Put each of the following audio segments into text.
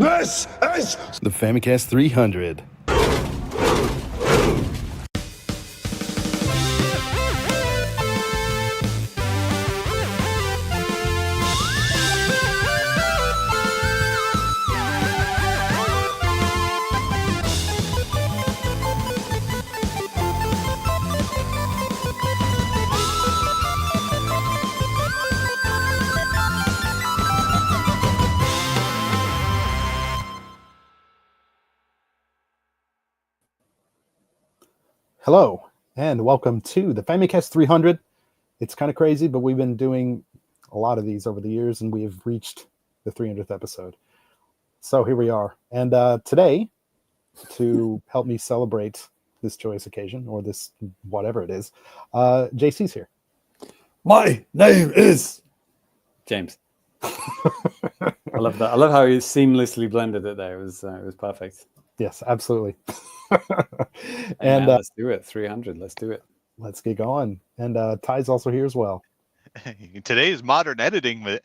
This is the Famicast 300. Hello, and welcome to the Famicast 300. It's kind of crazy, but we've been doing a lot of these over the years, and we have reached the 300th episode. So here we are. And today, to help me celebrate this joyous occasion, or this whatever it is, JC's here. My name is James. I love that. I love how you seamlessly blended it there. It was perfect. Yes, absolutely. And let's do it. 300. Let's do it. Let's get going. And Ty's also here as well. Today's modern editing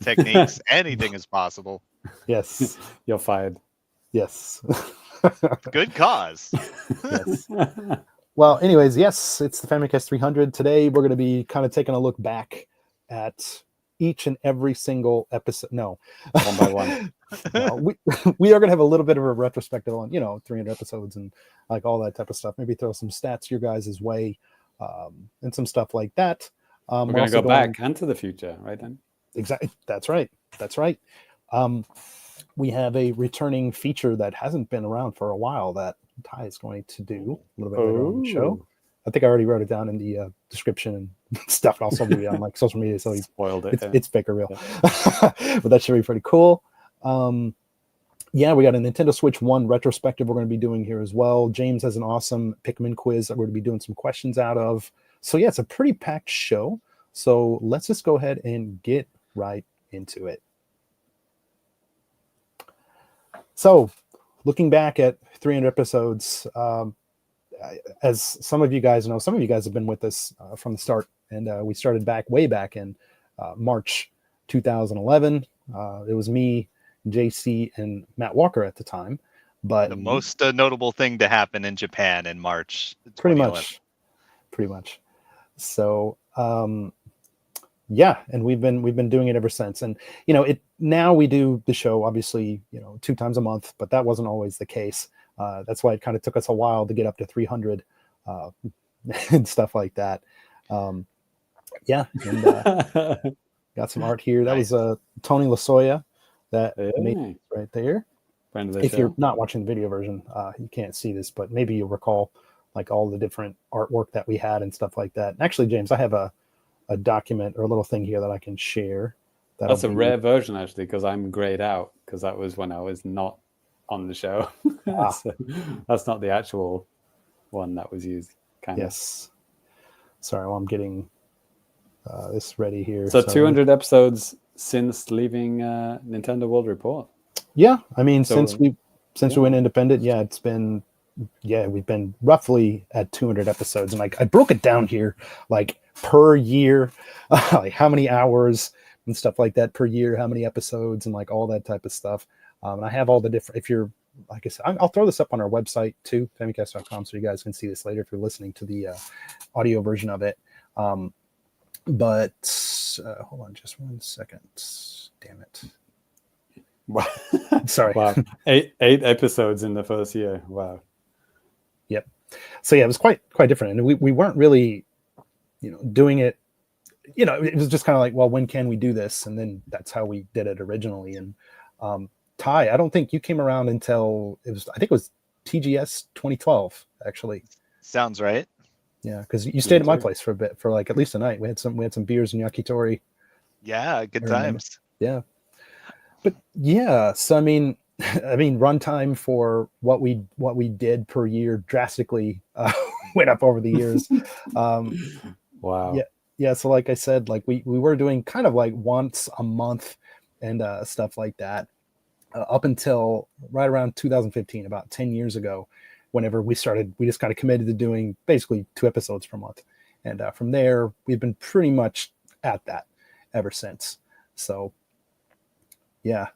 techniques, anything is possible. Yes. You're fired. Yes. Good cause. Yes. Well, anyways, yes, it's the Famicast 300. Today we're going to be kind of taking a look back at each and every single episode. No. One by one. No, we are going to have a little bit of a retrospective on, 300 episodes and like all that type of stuff. Maybe throw some stats your guys' way and some stuff like that. We're going to go back and to the future, right then? Exactly. That's right. That's right. We have a returning feature that hasn't been around for a while that Ty is going to do a little bit later on the show. I think I already wrote it down in the description and stuff. And also be on like social media, so he spoiled it. It's fake or real, but that should be pretty cool. Yeah, we got a Nintendo Switch 1 retrospective we're going to be doing here as well. James has an awesome Pikmin quiz that we're going to be doing some questions out of. So yeah, it's a pretty packed show. So let's just go ahead and get right into it. So looking back at 300 episodes, as some of you guys know, some of you guys have been with us from the start, and we started way back in March 2011. It was me, JC, and Matt Walker at the time. But the most notable thing to happen in Japan in March. Pretty much. So yeah, and we've been doing it ever since. And now we do the show obviously 2 times a month, but that wasn't always the case. That's why it kind of took us a while to get up to 300 and stuff like that. Yeah, and got some art here. That was Tony Lasoya that made right there. If you're not watching the video version, you can't see this, but maybe you'll recall like all the different artwork that we had and stuff like that. And actually, James, I have a document or a little thing here that I can share. That's a rare version, actually, because I'm grayed out, because that was when I was not on the show. So that's not the actual one that was used. Yes. Sorry, well, I'm getting this ready here. So 200 episodes since leaving Nintendo World Report. Yeah, I mean, since we went independent, we've been roughly at 200 episodes, and like I broke it down here, like per year, like how many hours and stuff like that per year, how many episodes, and like all that type of stuff. And I have all the different. If you're, like I said, I'll throw this up on our website too, famicast.com, so you guys can see this later if you're listening to the audio version of it. But hold on just 1 second. Damn it. Wow. Sorry. Wow. Eight episodes in the first year. Wow. Yep. So yeah, it was quite different. And we weren't really, doing it, it was just kind of like, well, when can we do this? And then that's how we did it originally. And Ty, I don't think you came around until I think it was TGS 2012, actually. Sounds right. Yeah, because you stayed at my place for a bit, for like at least a night. We had some beers and yakitori. Yeah, good times. Yeah. But yeah, so I mean runtime for what we did per year drastically went up over the years. Wow. Yeah. So like I said, like we were doing kind of like once a month and stuff like that up until right around 2015, about 10 years ago. Whenever we started, we just kind of committed to doing basically 2 episodes per month, and from there we've been pretty much at that ever since. So Yeah.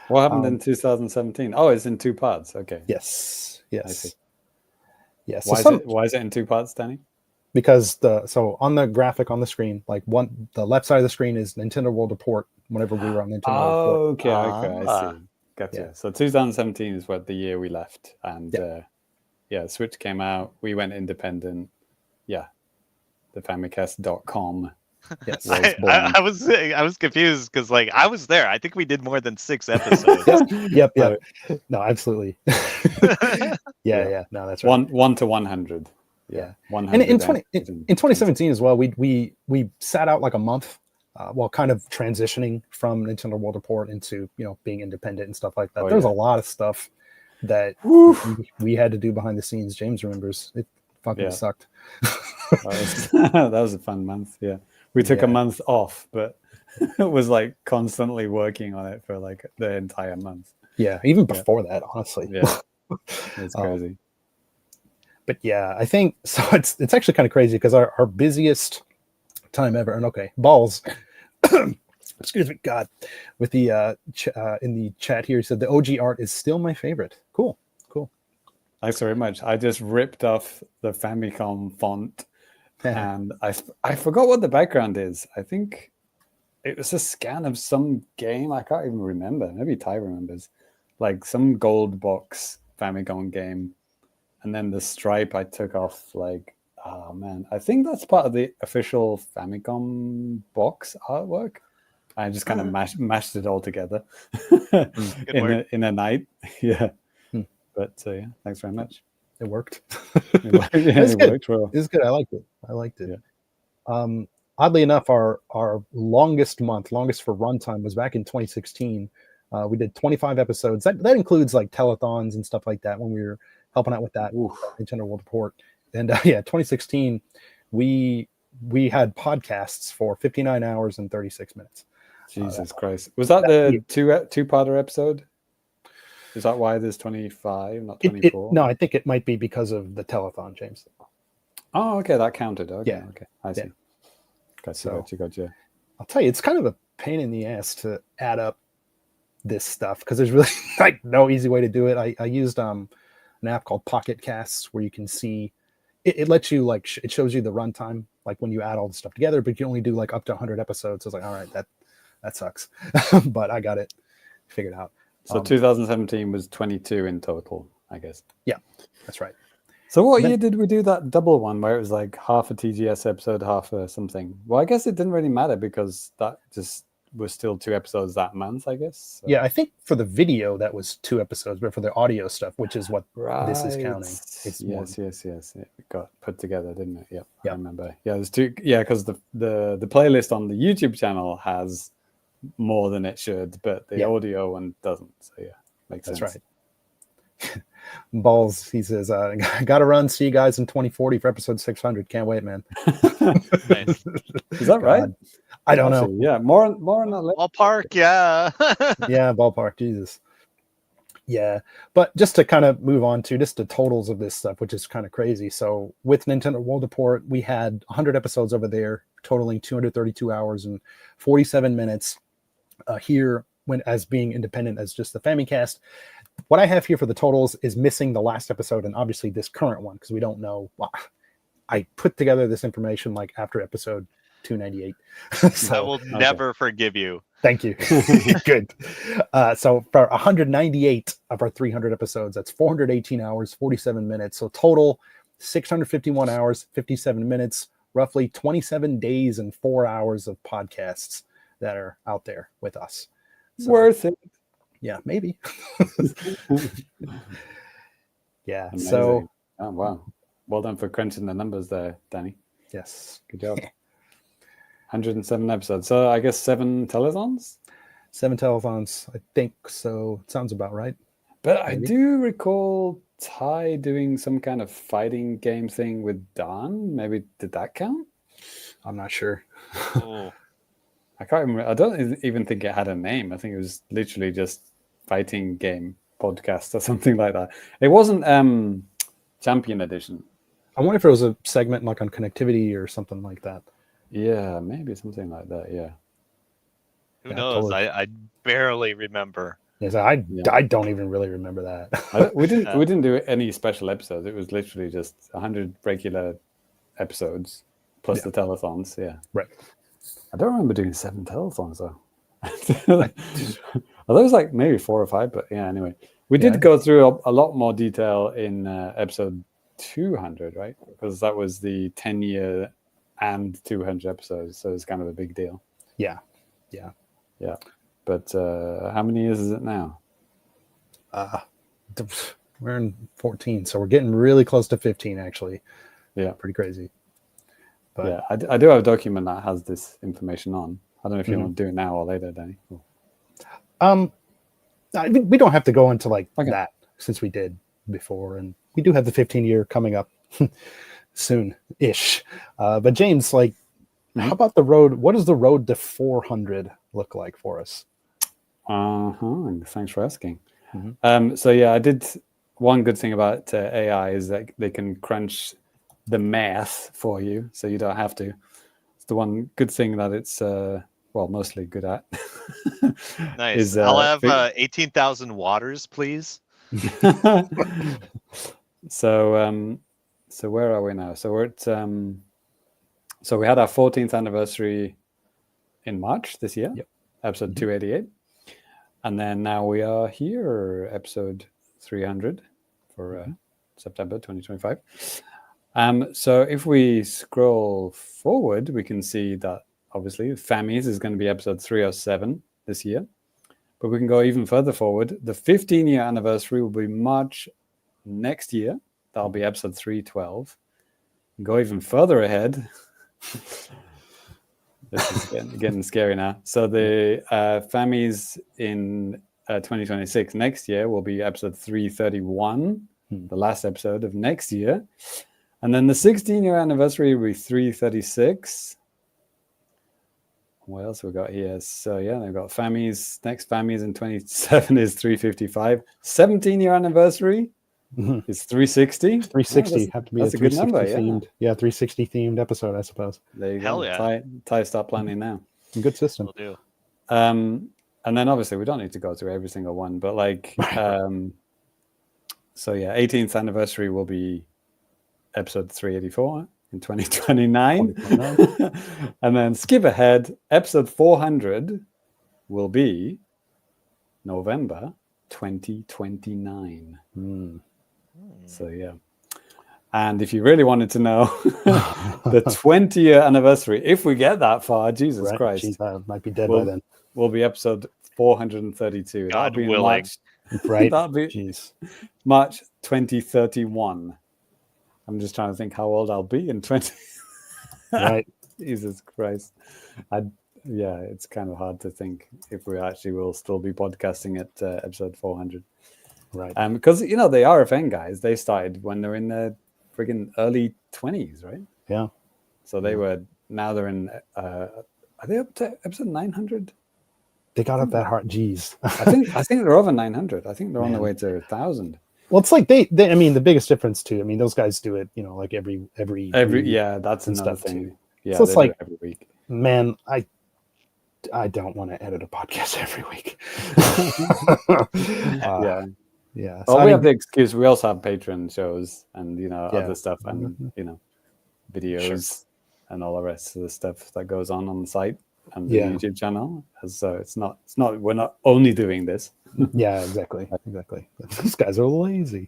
What happened in 2017? Oh, it's in 2 parts. Okay. Yes. I see. Yes. Why is it in 2 parts, Danny? Because on the graphic on the screen, like the left side of the screen is Nintendo World Report. Whenever we were on Nintendo World Report. Okay, I see. Gotcha. Yeah. So 2017 is what the year we left, and Switch came out. We went independent. Yeah, the Famicast.com. Yes. I was confused because like I was there. I think we did more than 6 episodes. Yep. No, absolutely. Yeah. No, that's right. 1 to 100. Yeah. 100 And in 2017 as well, we sat out like a month while kind of transitioning from Nintendo World Report into being independent and stuff like that. There's a lot of stuff that we had to do behind the scenes. James remembers it fucking sucked. That was a fun month. Yeah, we took a month off, but it was like constantly working on it for like the entire month. Yeah, even before that, honestly. Yeah, it's crazy. But yeah, I think so. It's actually kind of crazy because our busiest time ever. And okay, balls. Excuse me, God. With the in the chat here, he said the OG art is still my favorite. Cool. Thanks very much. I just ripped off the Famicom font, and I forgot what the background is. I think it was a scan of some game. I can't even remember. Maybe Ty remembers, like some gold box Famicom game. And then the stripe I took off, like, oh man, I think that's part of the official Famicom box artwork. I just kind of mashed it all together in a night. Yeah. But yeah, thanks very much. It worked. It worked well. It was good. I liked it. Yeah. Oddly enough, our longest for runtime was back in 2016. We did 25 episodes. That includes like telethons and stuff like that when we were helping out with that Nintendo World Report. And 2016, we had podcasts for 59 hours and 36 minutes. Jesus Christ. Was that the two-parter episode? Is that why there's 25, not 24? No, I think it might be because of the telethon, James. Oh, okay. That counted. Okay. Yeah. Okay. I see. Gotcha. I'll tell you, it's kind of a pain in the ass to add up this stuff because there's really like no easy way to do it. I used an app called Pocket Casts where you can see it lets you like it shows you the runtime like when you add all the stuff together, but you can only do like up to 100 episodes. So it's like, all right, that sucks. But I got it figured out. So 2017 was 22 in total, I guess. Yeah, that's right. So what year did we do that double one where it was like half a TGS episode, half a something? Well, I guess it didn't really matter because that just was still 2 episodes that month, I guess. So. Yeah, I think for the video that was 2 episodes, but for the audio stuff, which is what this is counting, it's yes. It got put together, didn't it? Yep. Yeah. I remember. Yeah, there's 2. Yeah, because the playlist on the YouTube channel has more than it should, but the audio one doesn't. So yeah, makes sense. That's right. Balls, he says, gotta run. See you guys in 2040 for episode 600. Can't wait, man. Nice. Is that right? I don't know. Yeah, more on that. Ballpark, yeah. Yeah, ballpark. Jesus. Yeah, but just to kind of move on to just the totals of this stuff, which is kind of crazy. So with Nintendo World Report, we had 100 episodes over there, totaling 232 hours and 47 minutes. Here, when as being independent as just the Famicast, what I have here for the totals is missing the last episode and obviously this current one because we don't know. Well, I put together this information like after episode 298. So, I will never forgive you. Thank you. Good. So for 198 of our 300 episodes, that's 418 hours, 47 minutes. So total 651 hours, 57 minutes, roughly 27 days and 4 hours of podcasts that are out there with us. So, worth it. Yeah, maybe. Yeah. Amazing. So, oh, wow. Well done for crunching the numbers there, Danny. Yes. Good job. 107 episodes. So I guess 7 telethons? 7 telethons. I think so. Sounds about right. But maybe. I do recall Ty doing some kind of fighting game thing with Don. Maybe did that count? I'm not sure. Oh. I can't remember. I don't even think it had a name. I think it was literally just fighting game podcast or something like that. It wasn't Champion Edition. I wonder if it was a segment like on connectivity or something like that. Yeah, maybe something like that. Yeah. Who Yeah, knows? totally. I barely remember. Yes, I don't even really remember that. We didn't do any special episodes. It was literally just 100 regular episodes plus the telethons. Yeah, Right. I don't remember doing 7 telethons though. Well, there was like maybe 4 or 5, but yeah. Anyway, we did go through a lot more detail in episode 200, right? Because that was the 10-year and 200 episodes, so it's kind of a big deal. Yeah. But how many years is it now? We're in 14, so we're getting really close to 15, actually. Yeah, pretty crazy. But yeah, I do have a document that has this information on. I don't know if you want to do it now or later, Danny. We don't have to go into that, since we did before, and we do have the 15-year coming up soon-ish. But James, how about the road? What does the road to 400 look like for us? Thanks for asking. So yeah, I did. One good thing about AI is that they can crunch the math for you, so you don't have to. It's the one good thing that it's mostly good at. Nice. I'll have 18,000 waters, please. So where are we now? So we're at so we had our 14th anniversary in March this year. Yep. Episode 288. And then now we are here, episode 300 for September 2025. So if we scroll forward, we can see that obviously Fammies is going to be episode 307 this year. But we can go even further forward. The 15-year anniversary will be March next year. That'll be episode 312. Go even further ahead. This is getting scary now. So the Fammies in 2026 next year will be episode 331, the last episode of next year. And then the 16-year anniversary will be 336. What else have we got here? So yeah, they've got Fammies. Next Fammies in 27 is 355. 17-year anniversary is 360. 360 have to be that's a 360 good number, themed. Yeah, 360 themed episode, I suppose. There you Hell go. yeah. Ty, start planning now. Good system. Will do. And then obviously we don't need to go through every single one, but so yeah, 18th anniversary will be episode 384 in 2029. And then skip ahead, episode 400 will be November 2029. So yeah. And if you really wanted to know the 20-year anniversary, if we get that far, Jesus Christ, Jeez, I might be dead by then. Will be episode 432. God That'll be willing. March, Right. that'll be March 2031. I'm just trying to think how old I'll be in 20. Right. Jesus Christ. Yeah, it's kind of hard to think if we actually will still be podcasting at episode 400. Right. Because, you know, the RFN guys, they started when they're in their friggin' early 20s, right? Yeah. So they were, now they're in, are they up to episode 900? They got up that hard. Jeez. I think they're over 900. I think they're on the way to 1,000. Well, it's like they I mean, the biggest difference too, I mean, those guys do it, like every yeah, that's another thing. Too. Yeah, so it's like every week. Man, I don't want to edit a podcast every week. Yeah. Yeah. Well, we have the excuse. We also have Patreon shows and, other stuff and, videos and all the rest of the stuff that goes on the site and the YouTube channel. So it's not, we're not only doing this. Yeah, exactly. These guys are lazy.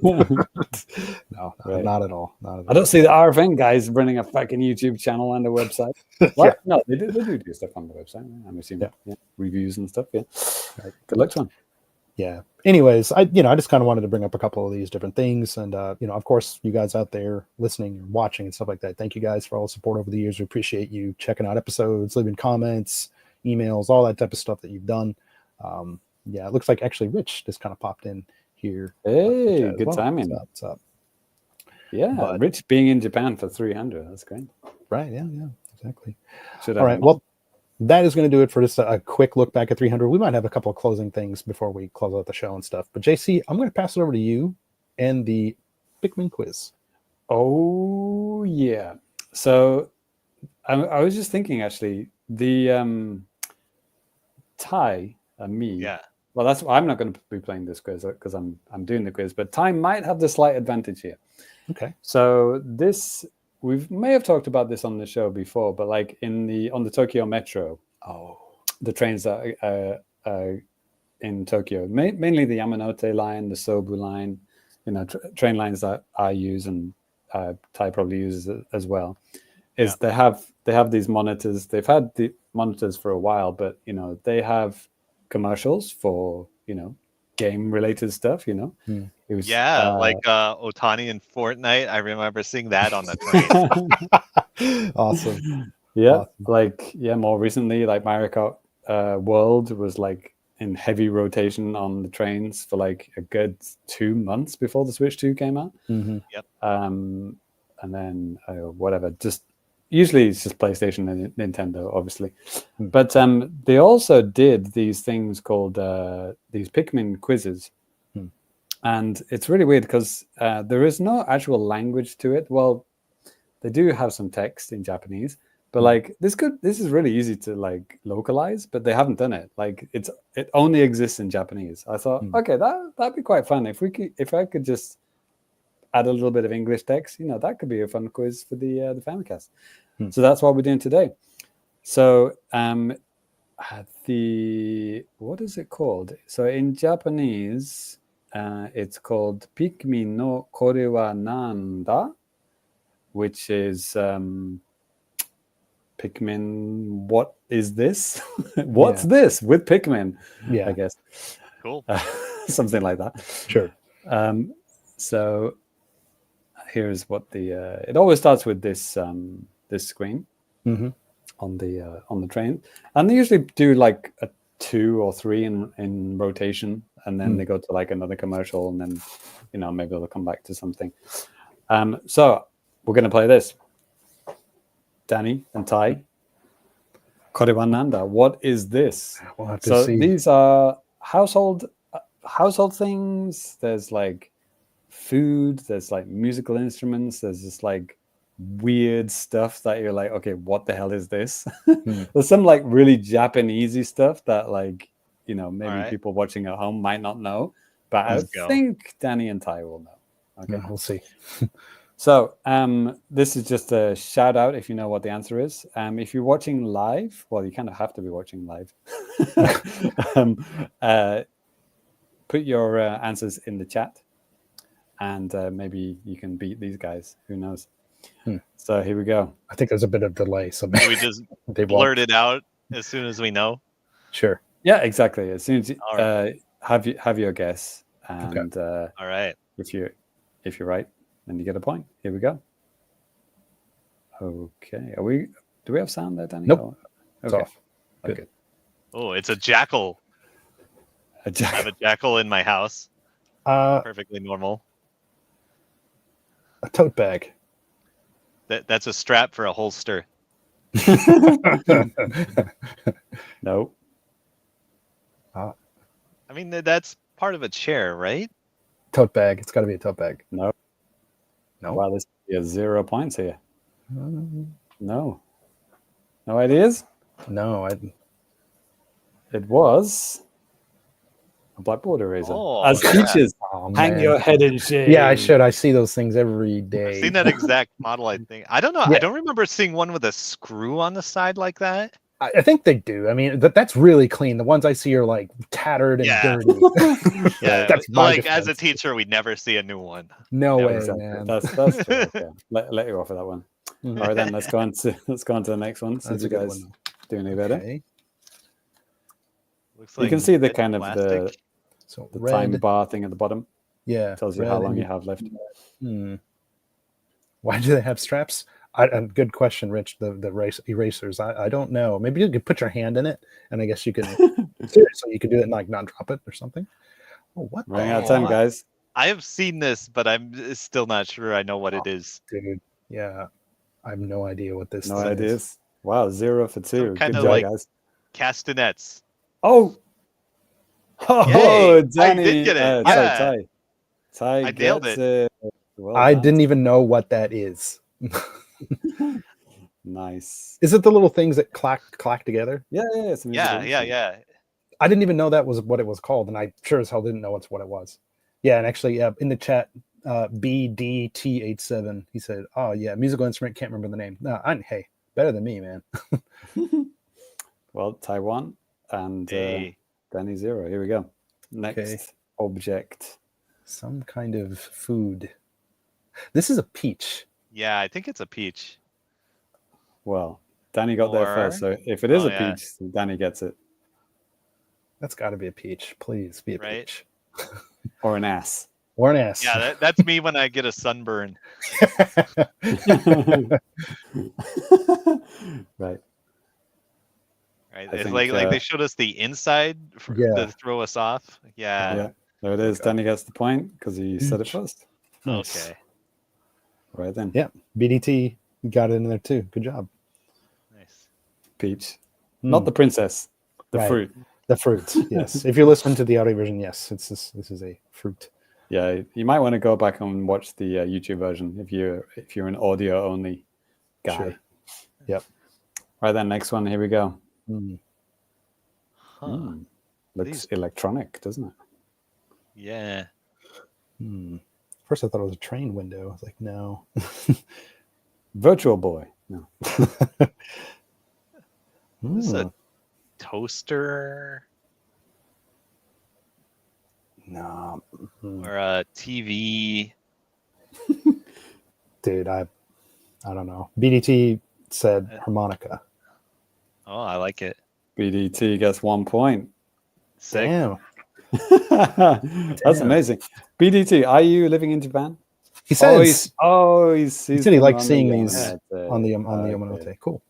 No, not at all. I don't see the RFN guys running a fucking YouTube channel and a website. What? No, they do stuff on the website. I'm assuming reviews and stuff. Yeah. Right. Good luck to them. Yeah. Anyways, I just kind of wanted to bring up a couple of these different things, and of course, you guys out there listening and watching and stuff like that. Thank you guys for all the support over the years. We appreciate you checking out episodes, leaving comments, emails, all that type of stuff that you've done. It looks like actually Rich just kind of popped in here. Hey, good timing. What's up? Yeah, Rich being in Japan for 300. That's great. Right. Yeah. Exactly. All right. Well, that is going to do it for just a quick look back at 300. We might have a couple of closing things before we close out the show and stuff. But JC, I'm going to pass it over to you and the Pikmin quiz. Oh yeah. So I was just thinking actually the Ty and me. Yeah. Well, that's I'm not going to be playing this quiz because I'm doing the quiz, but Ty might have the slight advantage here. Okay. So this we may have talked about this on the show before, but like on the Tokyo Metro, the trains that in Tokyo, mainly the Yamanote line, the Sobu line, train lines that I use and Ty probably uses it as well. Is they have these monitors. They've had the monitors for a while, but they have commercials for game related stuff. It was, like Otani in Fortnite. I remember seeing that on the train. Awesome. Yeah, awesome. More recently, like Mario Kart World was like in heavy rotation on the trains for like a good 2 months before the Switch 2 came out. Mm-hmm. Yep. And then whatever, just usually it's just PlayStation and Nintendo, obviously. But they also did these things called these Pikmin quizzes. And it's really weird because there is no actual language to it. Well, they do have some text in Japanese, but like this is really easy to like localize, but they haven't done it. Like it only exists in Japanese. I thought, okay, that'd be quite fun if I could just add a little bit of English text. That could be a fun quiz for the Famicast. So that's what we're doing today. So what is it called? So in Japanese, it's called Pikmin no kore wa nanda, which is Pikmin. What is this? What's this with Pikmin? Yeah, I guess. Cool. Something like that. Sure. So here's what it always starts with this this screen on the train, and they usually do like a 2 or 3 in rotation, and then they go to like another commercial, and then maybe they'll come back to something. So we're going to play this. Danny and Ty, Kore wa nanda? What is this? We'll have to see. These are household things. There's like food. There's like musical instruments. There's just like weird stuff that you're like, okay, what the hell is this? There's some like really Japanesey stuff that like maybe people watching at home might not know, but I think Danny and Ty will know. Okay, we'll see. So this is just a shout out if you know what the answer is. If you're watching live, well, you kind of have to be watching live. Put your answers in the chat, and maybe you can beat these guys. Who knows? So here we go. I think there's a bit of delay, so maybe we just blurt it out as soon as we know. Sure. Yeah, exactly. As soon as you have your guess, and all right, if you're right, then you get a point. Here we go. Okay, do we have sound there, Danny? Nope. Oh, it's okay. off. Good. Oh, it's a jackal. I have a jackal in my house. Perfectly normal. A tote bag. That's a strap for a holster. No. I mean, that's part of a chair, right? Tote bag. It's got to be a tote bag. No. Wow, this is 0 points here. No. No ideas? No. It was a blackboard eraser. Oh, as teachers, hang your head in shame. Yeah, I should. I see those things every day. I've seen that exact model, I think. I don't know. Yeah. I don't remember seeing one with a screw on the side like that. I think they do. I mean, that's really clean. The ones I see are like tattered and dirty. Yeah, that's like defense. As a teacher, we never see a new one. No way, exactly. man. That's true. Okay. Let you off of that one. All right, then let's go on to the next one. Since you guys do any better. Okay. Looks like you can see the kind plastic. Of the time bar thing at the bottom. Yeah, it tells you how long you have left. Why do they have straps? Good question, Rich. The erasers. I don't know. Maybe you could put your hand in it, and I guess you can. Seriously, you could do it and like not drop it or something. Oh, what? Running out of time, guys. I have seen this, but I'm still not sure I know what it is. Dude, yeah, I have no idea what this. No ideas. Wow, 0 for 2. Kind of like guys. Castanets. Oh, Danny! I did get it. Ty I nailed it. Well I didn't even know what that is. Nice. Is it the little things that clack together? Yeah. Yeah. I didn't even know that was what it was called, and I sure as hell didn't know what it was. Yeah, and actually, in the chat, BDT87, he said, "Oh yeah, musical instrument, can't remember the name." No, hey, better than me, man. Well, Taiwan and Danny 0. Here we go. Next object. Some kind of food. This is a peach. Yeah, I think it's a peach. Well, Danny got there first, so if it is a peach, then Danny gets it. That's got to be a peach. Please be a peach. Or an ass. Or an ass. Yeah, that's me when I get a sunburn. Right. Right. It's like they showed us the inside to throw us off. Yeah. Yeah. There it is. Danny gets the point because he said it first. Nice. Okay. Right then. Yeah. BDT got it in there too. Good job. Nice. Peach. Not the princess. The fruit. The fruit. Yes. If you're listening to the audio version, yes, this is a fruit. Yeah, you might want to go back and watch the YouTube version if you're an audio only guy. Sure. Yep. Right then, next one. Here we go. Looks electronic, doesn't it? Yeah. First, I thought it was a train window. I was like, no. Virtual Boy. No. This is a toaster. No. Or a TV. Dude, I don't know. BDT said harmonica. Oh, I like it. BDT gets 1 point. Sick. Damn. That's amazing. BDT, are you living in Japan? He says. He said he likes seeing these on the Yamanote. Cool.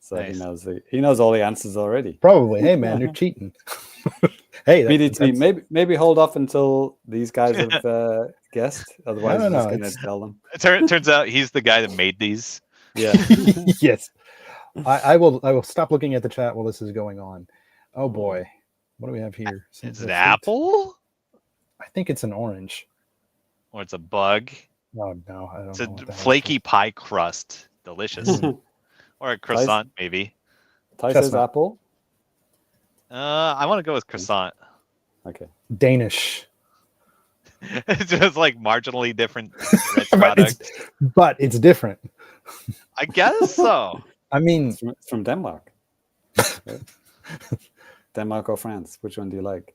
So nice. he knows all the answers already. Probably. Hey man, you're cheating. Hey, BDT, maybe hold off until these guys have guessed. Otherwise, I'm just going to tell them. It turns out he's the guy that made these. Yeah. Yes. I will stop looking at the chat while this is going on. Oh boy, what do we have here? It's an apple. I think it's an orange. Or it's a bug. Oh no, I don't it's know. It's a flaky pie crust. Delicious. Or a croissant, maybe. Ty says apple. I want to go with croissant. Okay. Danish. It's just like marginally different product. but it's different. I guess so. I mean, it's from Denmark. Right? Denmark or France? Which one do you like?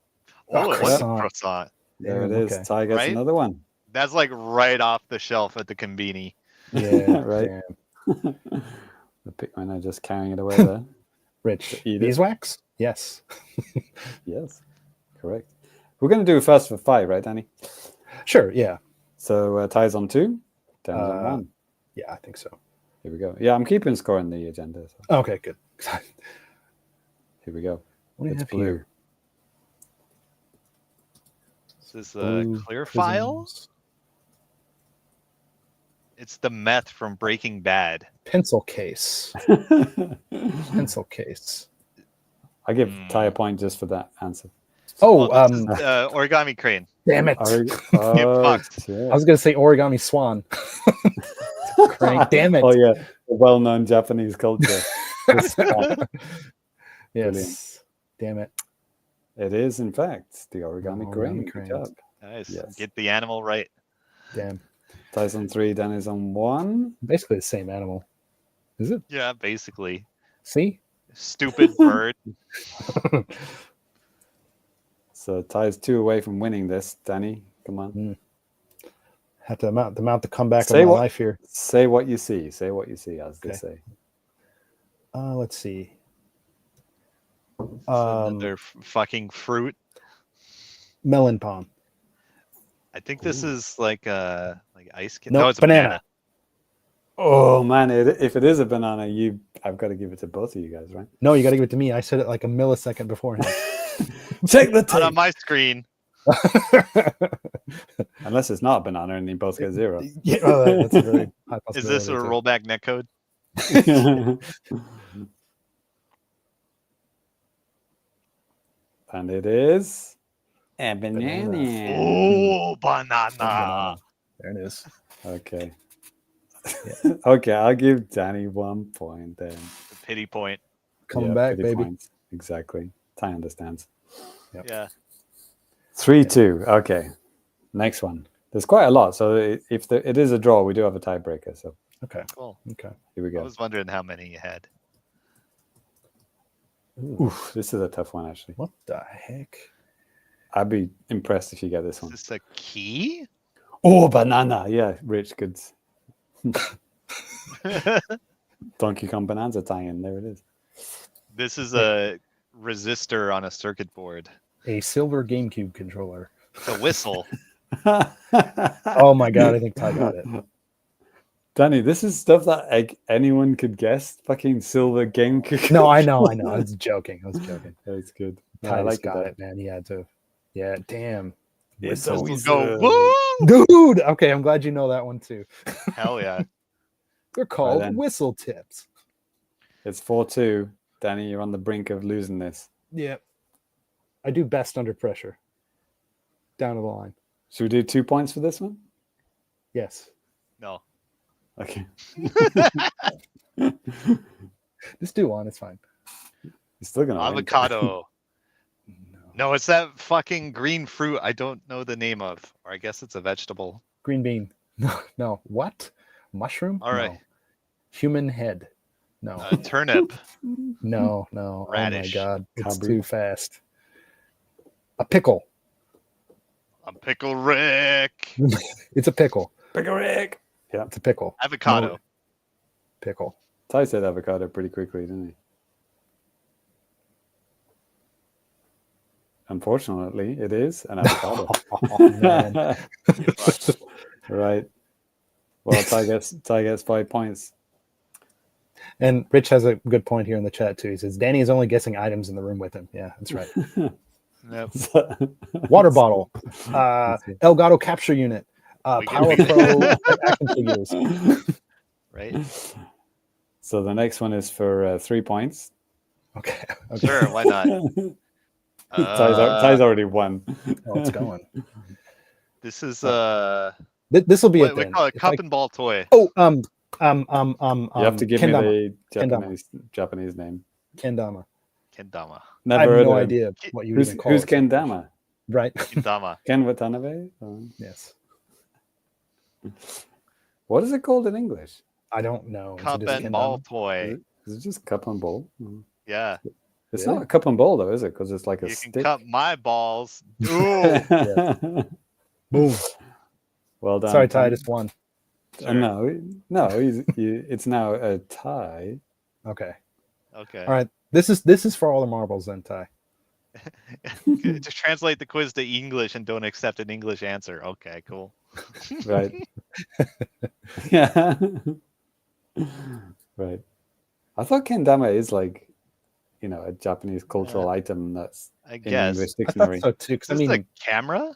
Oh, croissant. There it is. Okay. Ty gets another one. That's like right off the shelf at the conveni. Yeah, right. The Pikmin are just carrying it away there. Rich. Beeswax? Yes. Yes. Correct. We're going to do first for 5, right, Danny? Sure, yeah. So Ty's on 2, Dan's on 1. Yeah, I think so. Here we go. Yeah, I'm keeping score in the agenda. So. Okay, good. Here we go. What do you have here? Is this a clear file? It's the meth from Breaking Bad. Pencil case. Pencil case. I give Ty a point just for that answer. Oh, origami crane. Damn it! Get fucked. Yeah. I was gonna say origami swan. Crane. Damn it! Oh yeah, the well-known Japanese culture. Yes. Brilliant. Damn it! It is, in fact, the origami crane. Good job. Nice. Yes. Get the animal right. Damn. Ty's on 3, Danny's on 1. Basically the same animal. Is it? Yeah, basically. See? Stupid bird. So Ty's 2 away from winning this. Danny, come on. Have to mount the comeback of my life here. Say what you see. Say what you see, as they say. Let's see. Another fucking fruit. Melon palm. I think this is like ice cream. No, it's a banana. Oh man, if it is a banana, I've got to give it to both of you guys, right? No, you got to give it to me. I said it like a millisecond beforehand. Check the tape. Not on my screen. Unless it's not a banana and you both get 0. Yeah, that's a very high possibility. Is this a rollback netcode? And it is a banana. Oh, banana. There it is. Okay. Yeah. Okay, I'll give Danny 1 point then. Pity point. Come back, baby. Points. Exactly. Ty understands. Yep. Yeah. 3-2. Okay. Next one. There's quite a lot. So if it is a draw, we do have a tiebreaker. So Okay. Cool. Okay. here we I go. was wondering how many you had. Oof, this is a tough one, actually. What the heck? I'd be impressed if you get this Is one. this a key? Oh, banana. Yeah, rich goods. Donkey Kong Bonanza tie-in. There it is. This is a resistor on a circuit board. A silver GameCube controller. It's a whistle. Oh my god, I think Ty got it. Danny, this is stuff that like anyone could guess. Fucking silver GameCube. No, I know. I was joking. That's good. No, Ty I like got that. it, man. He had to. Yeah, damn. It's Whistle. always Go, woo! Dude, okay, I'm glad you know that one too. Hell yeah. They're called then. whistle tips. It's 4-2. Danny, you're on the brink of losing this. Yeah. I do best under pressure. Down to the line. Should we do 2 points for this one? Yes. No. Okay. Just do one, it's fine. You're still gonna win. Avocado. No. No, it's that fucking green fruit I don't know the name of. Or I guess it's a vegetable. Green bean. No. What? Mushroom? All right. No. Human head. No. Turnip. No. Radish. Oh my god. It's Cabri. too fast. A pickle. A pickle Rick. It's a pickle. Pickle Rick. Yeah. It's a pickle. Avocado. Pickle. Ty said avocado pretty quickly, didn't he? Unfortunately, it is an avocado. Oh, man. Right. Well, Ty gets 5 points. And Rich has a good point here in the chat too. He says Danny is only guessing items in the room with him. Yeah, that's right. Yep. Water bottle, Elgato capture unit, We can Power do Pro action figures. Right? So the next one is for 3 points. Okay. Sure, why not? Ty's already won. Oh, it's going. This is This will be what it we then. call a If cup I- and ball toy. Oh, You have to give kendama. me the Japanese name. Kendama. Kendama. I have Never heard no of him. idea what you would Who's even call it. Kendama? Right. Kendama. Ken Watanabe? Yes. What is it called in English? I don't know. Is it Cup just and kendama? ball Is toy. it just cup and bowl? Yeah. It's Really? not a cup and bowl though, is it? Because it's like a You can stick. cut my balls. Ooh. Boom. Well done. Sorry, Ty, I just won. No, it's now a tie. Okay. Okay. All right. This is for all the marbles then, Ty. To translate the quiz to English and don't accept an English answer. Okay, cool. Right. Yeah. Right. I thought kendama is like, a Japanese cultural item that's I in guess. English I thought dictionary. so too. 'Cause Is this a camera?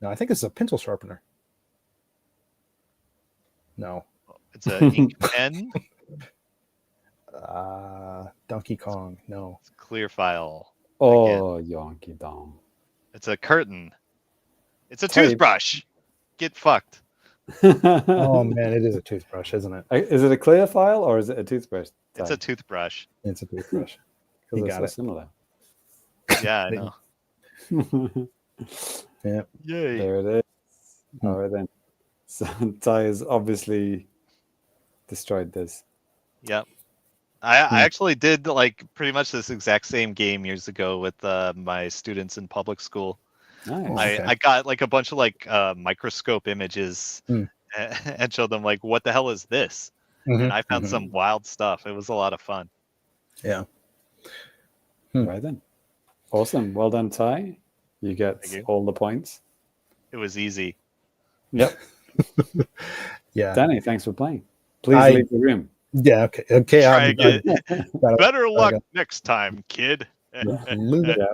no, I think it's a pencil sharpener. No. It's an ink pen. Donkey Kong. No. It's a clear file. Oh, Yonky Dong. It's a curtain. It's a Type. toothbrush. Get fucked. Oh man, it is a toothbrush, isn't it? Is it a clear file or is it a toothbrush? It's a toothbrush. It's a toothbrush. Because You they're got so it. similar. Yeah, I know. Yeah. Yay. There it is. All right then. So Ty has obviously destroyed this. Yep. I actually did like pretty much this exact same game years ago with my students in public school. Nice. Okay. I got like a bunch of like microscope images and showed them like, what the hell is this? And I found some wild stuff. It was a lot of fun. Yeah. Right then. Awesome. Well done, Ty. You get Thank you. all the points. It was easy. Yep. Yeah. Danny, thanks for playing. Please I- leave the room. Yeah. Okay. Okay. Try I'm- again. gotta- Better luck gotta- next time, kid. Lose it. Yeah.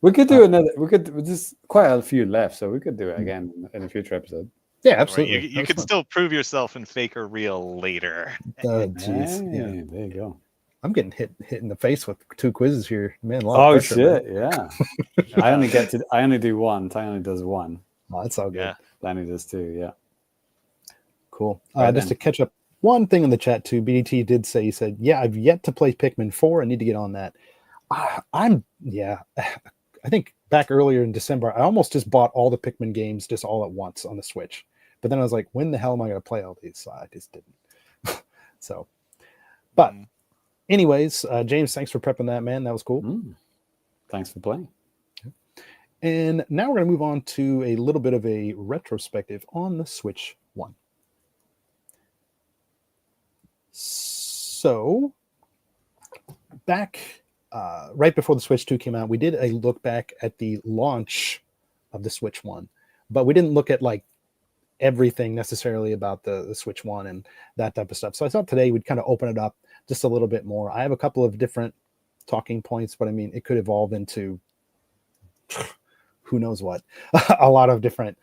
We could do another. There's quite a few left, so we could do it again in a future episode. Yeah, Right, absolutely. You can still prove yourself in fake or real later. Oh, jeez. Hey, Yeah. there you go. I'm getting hit in the face with 2 quizzes here, man. A lot of Oh pressure, man. shit! Yeah. I only do one. Ty only does one. Oh, that's all good. Yeah. Danny does two. Yeah. Cool. Right Just then. to catch up, one thing in the chat too. BDT did say, he said, "Yeah, I've yet to play Pikmin 4. I need to get on that. I think back earlier in December, I almost just bought all the Pikmin games just all at once on the Switch. But then I was like, when the hell am I going to play all these? So I just didn't. So, but anyways, James, thanks for prepping that, man. That was cool. Thanks for playing. And now we're going to move on to a little bit of a retrospective on the Switch 1. So, back right before the Switch 2 came out, we did a look back at the launch of the Switch 1, but we didn't look at like everything necessarily about the Switch 1 and that type of stuff. So I thought today we'd kind of open it up just a little bit more. I have a couple of different talking points, but I mean, it could evolve into who knows what, a lot of different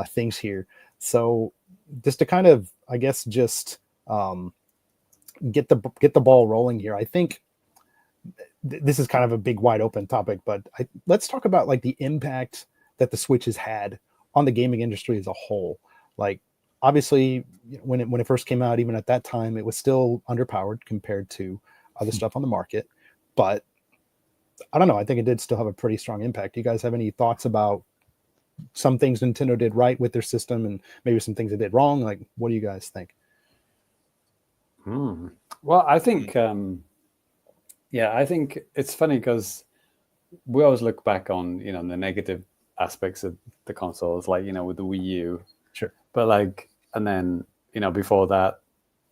things here. So just to kind of, I guess, just get the ball rolling here. I think this is kind of a big wide open topic, but let's talk about like the impact that the Switch has had on the gaming industry as a whole. Like obviously when it first came out, even at that time, it was still underpowered compared to other stuff on the market, but I don't know. I think it did still have a pretty strong impact. Do you guys have any thoughts about some things Nintendo did right with their system and maybe some things they did wrong? Like, what do you guys think? Well, I think, I think it's funny because we always look back on, the negative aspects of the consoles, like, with the Wii U. Sure. But like, and then, before that,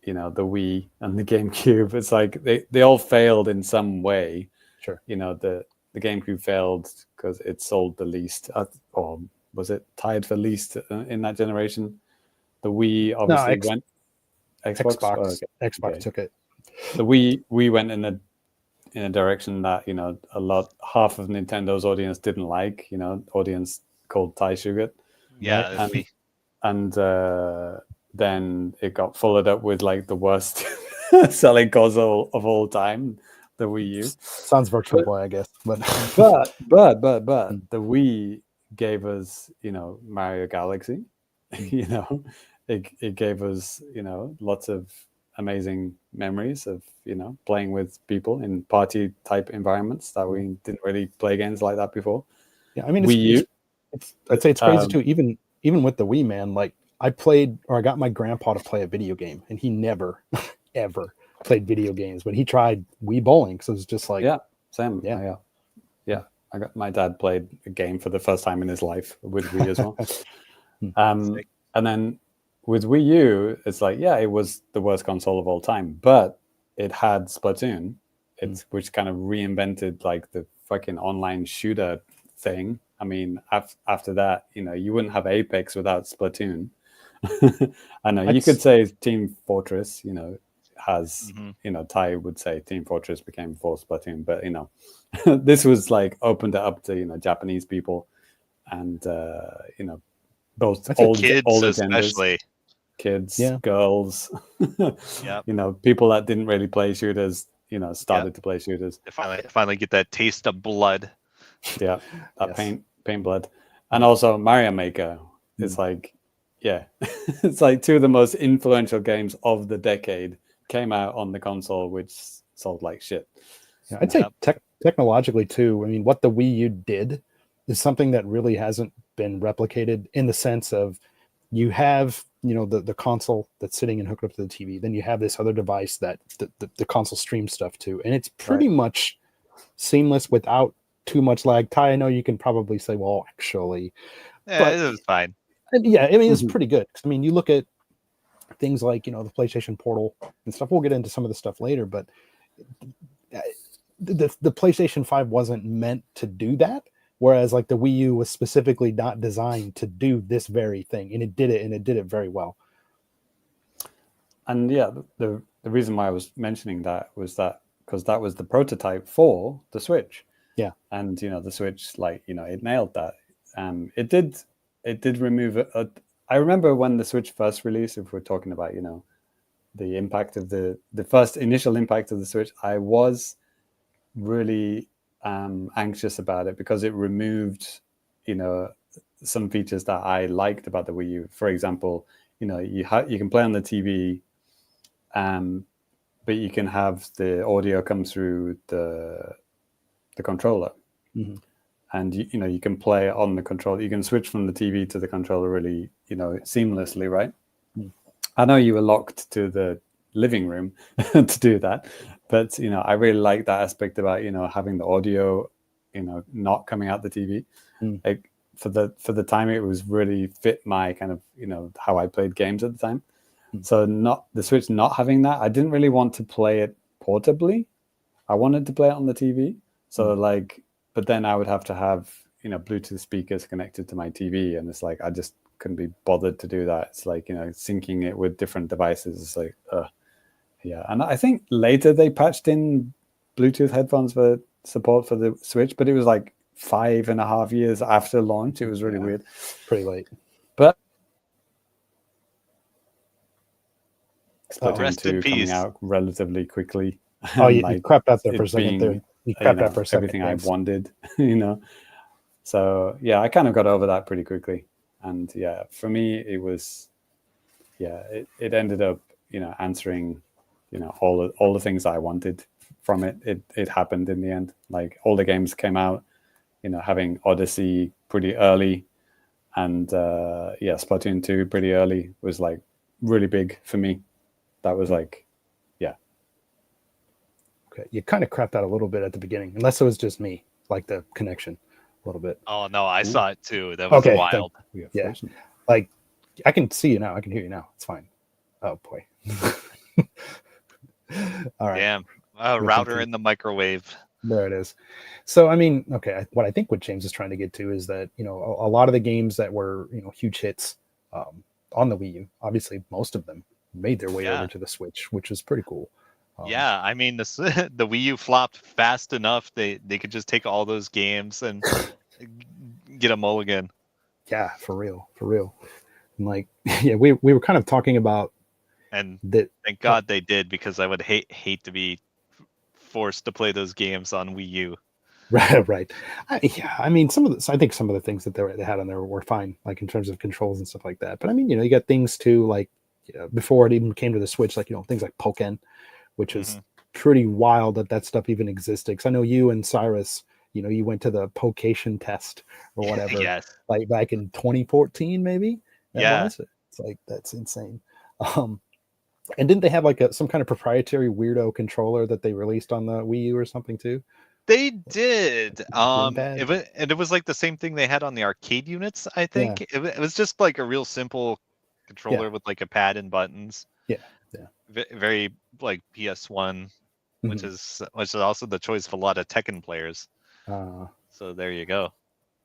the Wii and the GameCube, it's like they all failed in some way. Sure. The GameCube failed because it sold the least, or was it tied for least in that generation? The Wii obviously went. Xbox took it. The Wii went in a direction that half of Nintendo's audience didn't like. Audience called Thai sugar. Yeah, and then it got followed up with like the worst selling console of all time. The Wii U sounds Virtual Boy, I guess, but the Wii gave us, Mario Galaxy. It gave us, lots of amazing memories of, playing with people in party type environments that we didn't really play games like that before. Yeah, I mean, I'd say it's crazy too. Even with the Wii, man, like I got my grandpa to play a video game, and he never ever played video games, but he tried Wii bowling, so it's just like same. Yeah. My dad played a game for the first time in his life with Wii as well. And then with Wii U, it's like, it was the worst console of all time, but it had Splatoon, which kind of reinvented like the fucking online shooter thing. I mean, after that, you wouldn't have Apex without Splatoon. I know you could say Team Fortress, has, Ty would say Team Fortress became for Splatoon, but, this was like opened it up to, Japanese people and, both old kids, especially kids, girls, people that didn't really play shooters, started to play shooters. Finally get that taste of blood. Yeah, that paint blood. And also Mario Maker. It's like, it's like two of the most influential games of the decade came out on the console, which sold like shit. Yeah, I'd say technologically too. I mean, what the Wii U did is something that really hasn't been replicated in the sense of you have, the console that's sitting and hooked up to the TV. Then you have this other device that the console streams stuff to, and it's pretty much seamless without too much lag. Ty, I know you can probably say, well, actually, but it was fine. Yeah, I mean, it's pretty good. I mean, you look at things like, the PlayStation Portal and stuff. We'll get into some of the stuff later, but the PlayStation 5 wasn't meant to do that. Whereas like the Wii U was specifically not designed to do this very thing, and it did it very well. And the reason why I was mentioning that was that because that was the prototype for the Switch. Yeah. And the Switch, like, it nailed that. It did remove I remember when the Switch first released, if we're talking about, the impact of the first initial impact of the Switch, I was really anxious about it because it removed, some features that I liked about the Wii U. For example, you can play on the TV, but you can have the audio come through the the controller. Mm-hmm. And you can play on the controller. You can switch from the TV to the controller really, seamlessly, right? Mm. I know you were locked to the living room to do that, but I really like that aspect about having the audio, not coming out the TV. Mm. Like for the time, it was really fit my kind of how I played games at the time. Mm. So not the Switch not having that, I didn't really want to play it portably. I wanted to play it on the TV. So but then I would have to have Bluetooth speakers connected to my TV, and it's like I just couldn't be bothered to do that. It's like syncing it with different devices. It's like yeah. And I think later they patched in Bluetooth headphones for support for the Switch, but it was like 5.5 years after launch. It was really weird. Pretty late. But Rest in 2 peace. coming out relatively quickly. Oh, you crapped out there for a second. Being, you crapped out for a second. Everything I wanted, So yeah, I kind of got over that pretty quickly. And yeah, for me, it was, it ended up, answering, all the things I wanted from it. It happened in the end. Like all the games came out, having Odyssey pretty early, and Splatoon 2 pretty early was like really big for me. That was like, Okay, you kind of crapped out a little bit at the beginning, unless it was just me, like the connection, a little bit. Oh no, I saw it too. That was wild. Yeah, like I can see you now. I can hear you now. It's fine. Oh boy. All right. Damn. Router in the microwave. There it is. So I mean, okay. What I think what James is trying to get to is that a lot of the games that were huge hits on the Wii U, obviously most of them made their way over to the Switch, which is pretty cool. Yeah, I mean, the Wii U flopped fast enough. They could just take all those games and get a mulligan. Yeah, for real. And like, yeah, we were kind of talking about, and that. Thank God they did, because I would hate to be forced to play those games on Wii U. Right. I mean, I think some of the things that they had on there were fine, like in terms of controls and stuff like that. But I mean, you got things too, like before it even came to the Switch, like things like Pokken, which is pretty wild that stuff even existed. Because I know you and Cyrus, you went to the Pocation test or whatever, Yes. like back in 2014, maybe. Was. It's like, that's insane. And didn't they have like some kind of proprietary weirdo controller that they released on the Wii U or something too? They did. It was like the same thing they had on the arcade units, I think. Yeah. It was just like a real simple controller with like a pad and buttons. Yeah. Very like PS1, which is also the choice of a lot of Tekken players. So there you go.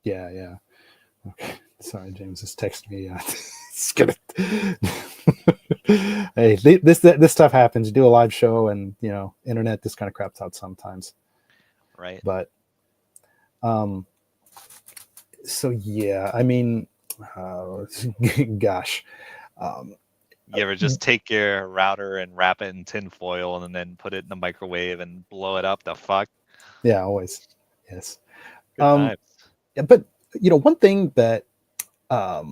Yeah. Okay. Sorry, James is texting me. It's gonna. Hey, this stuff happens. You do a live show, and internet this kind of craps out sometimes. Right. But, so yeah, I mean, gosh. You ever just take your router and wrap it in tin foil and then put it in the microwave and blow it up? The fuck? Yeah, always. Yes. Yeah, but one thing that I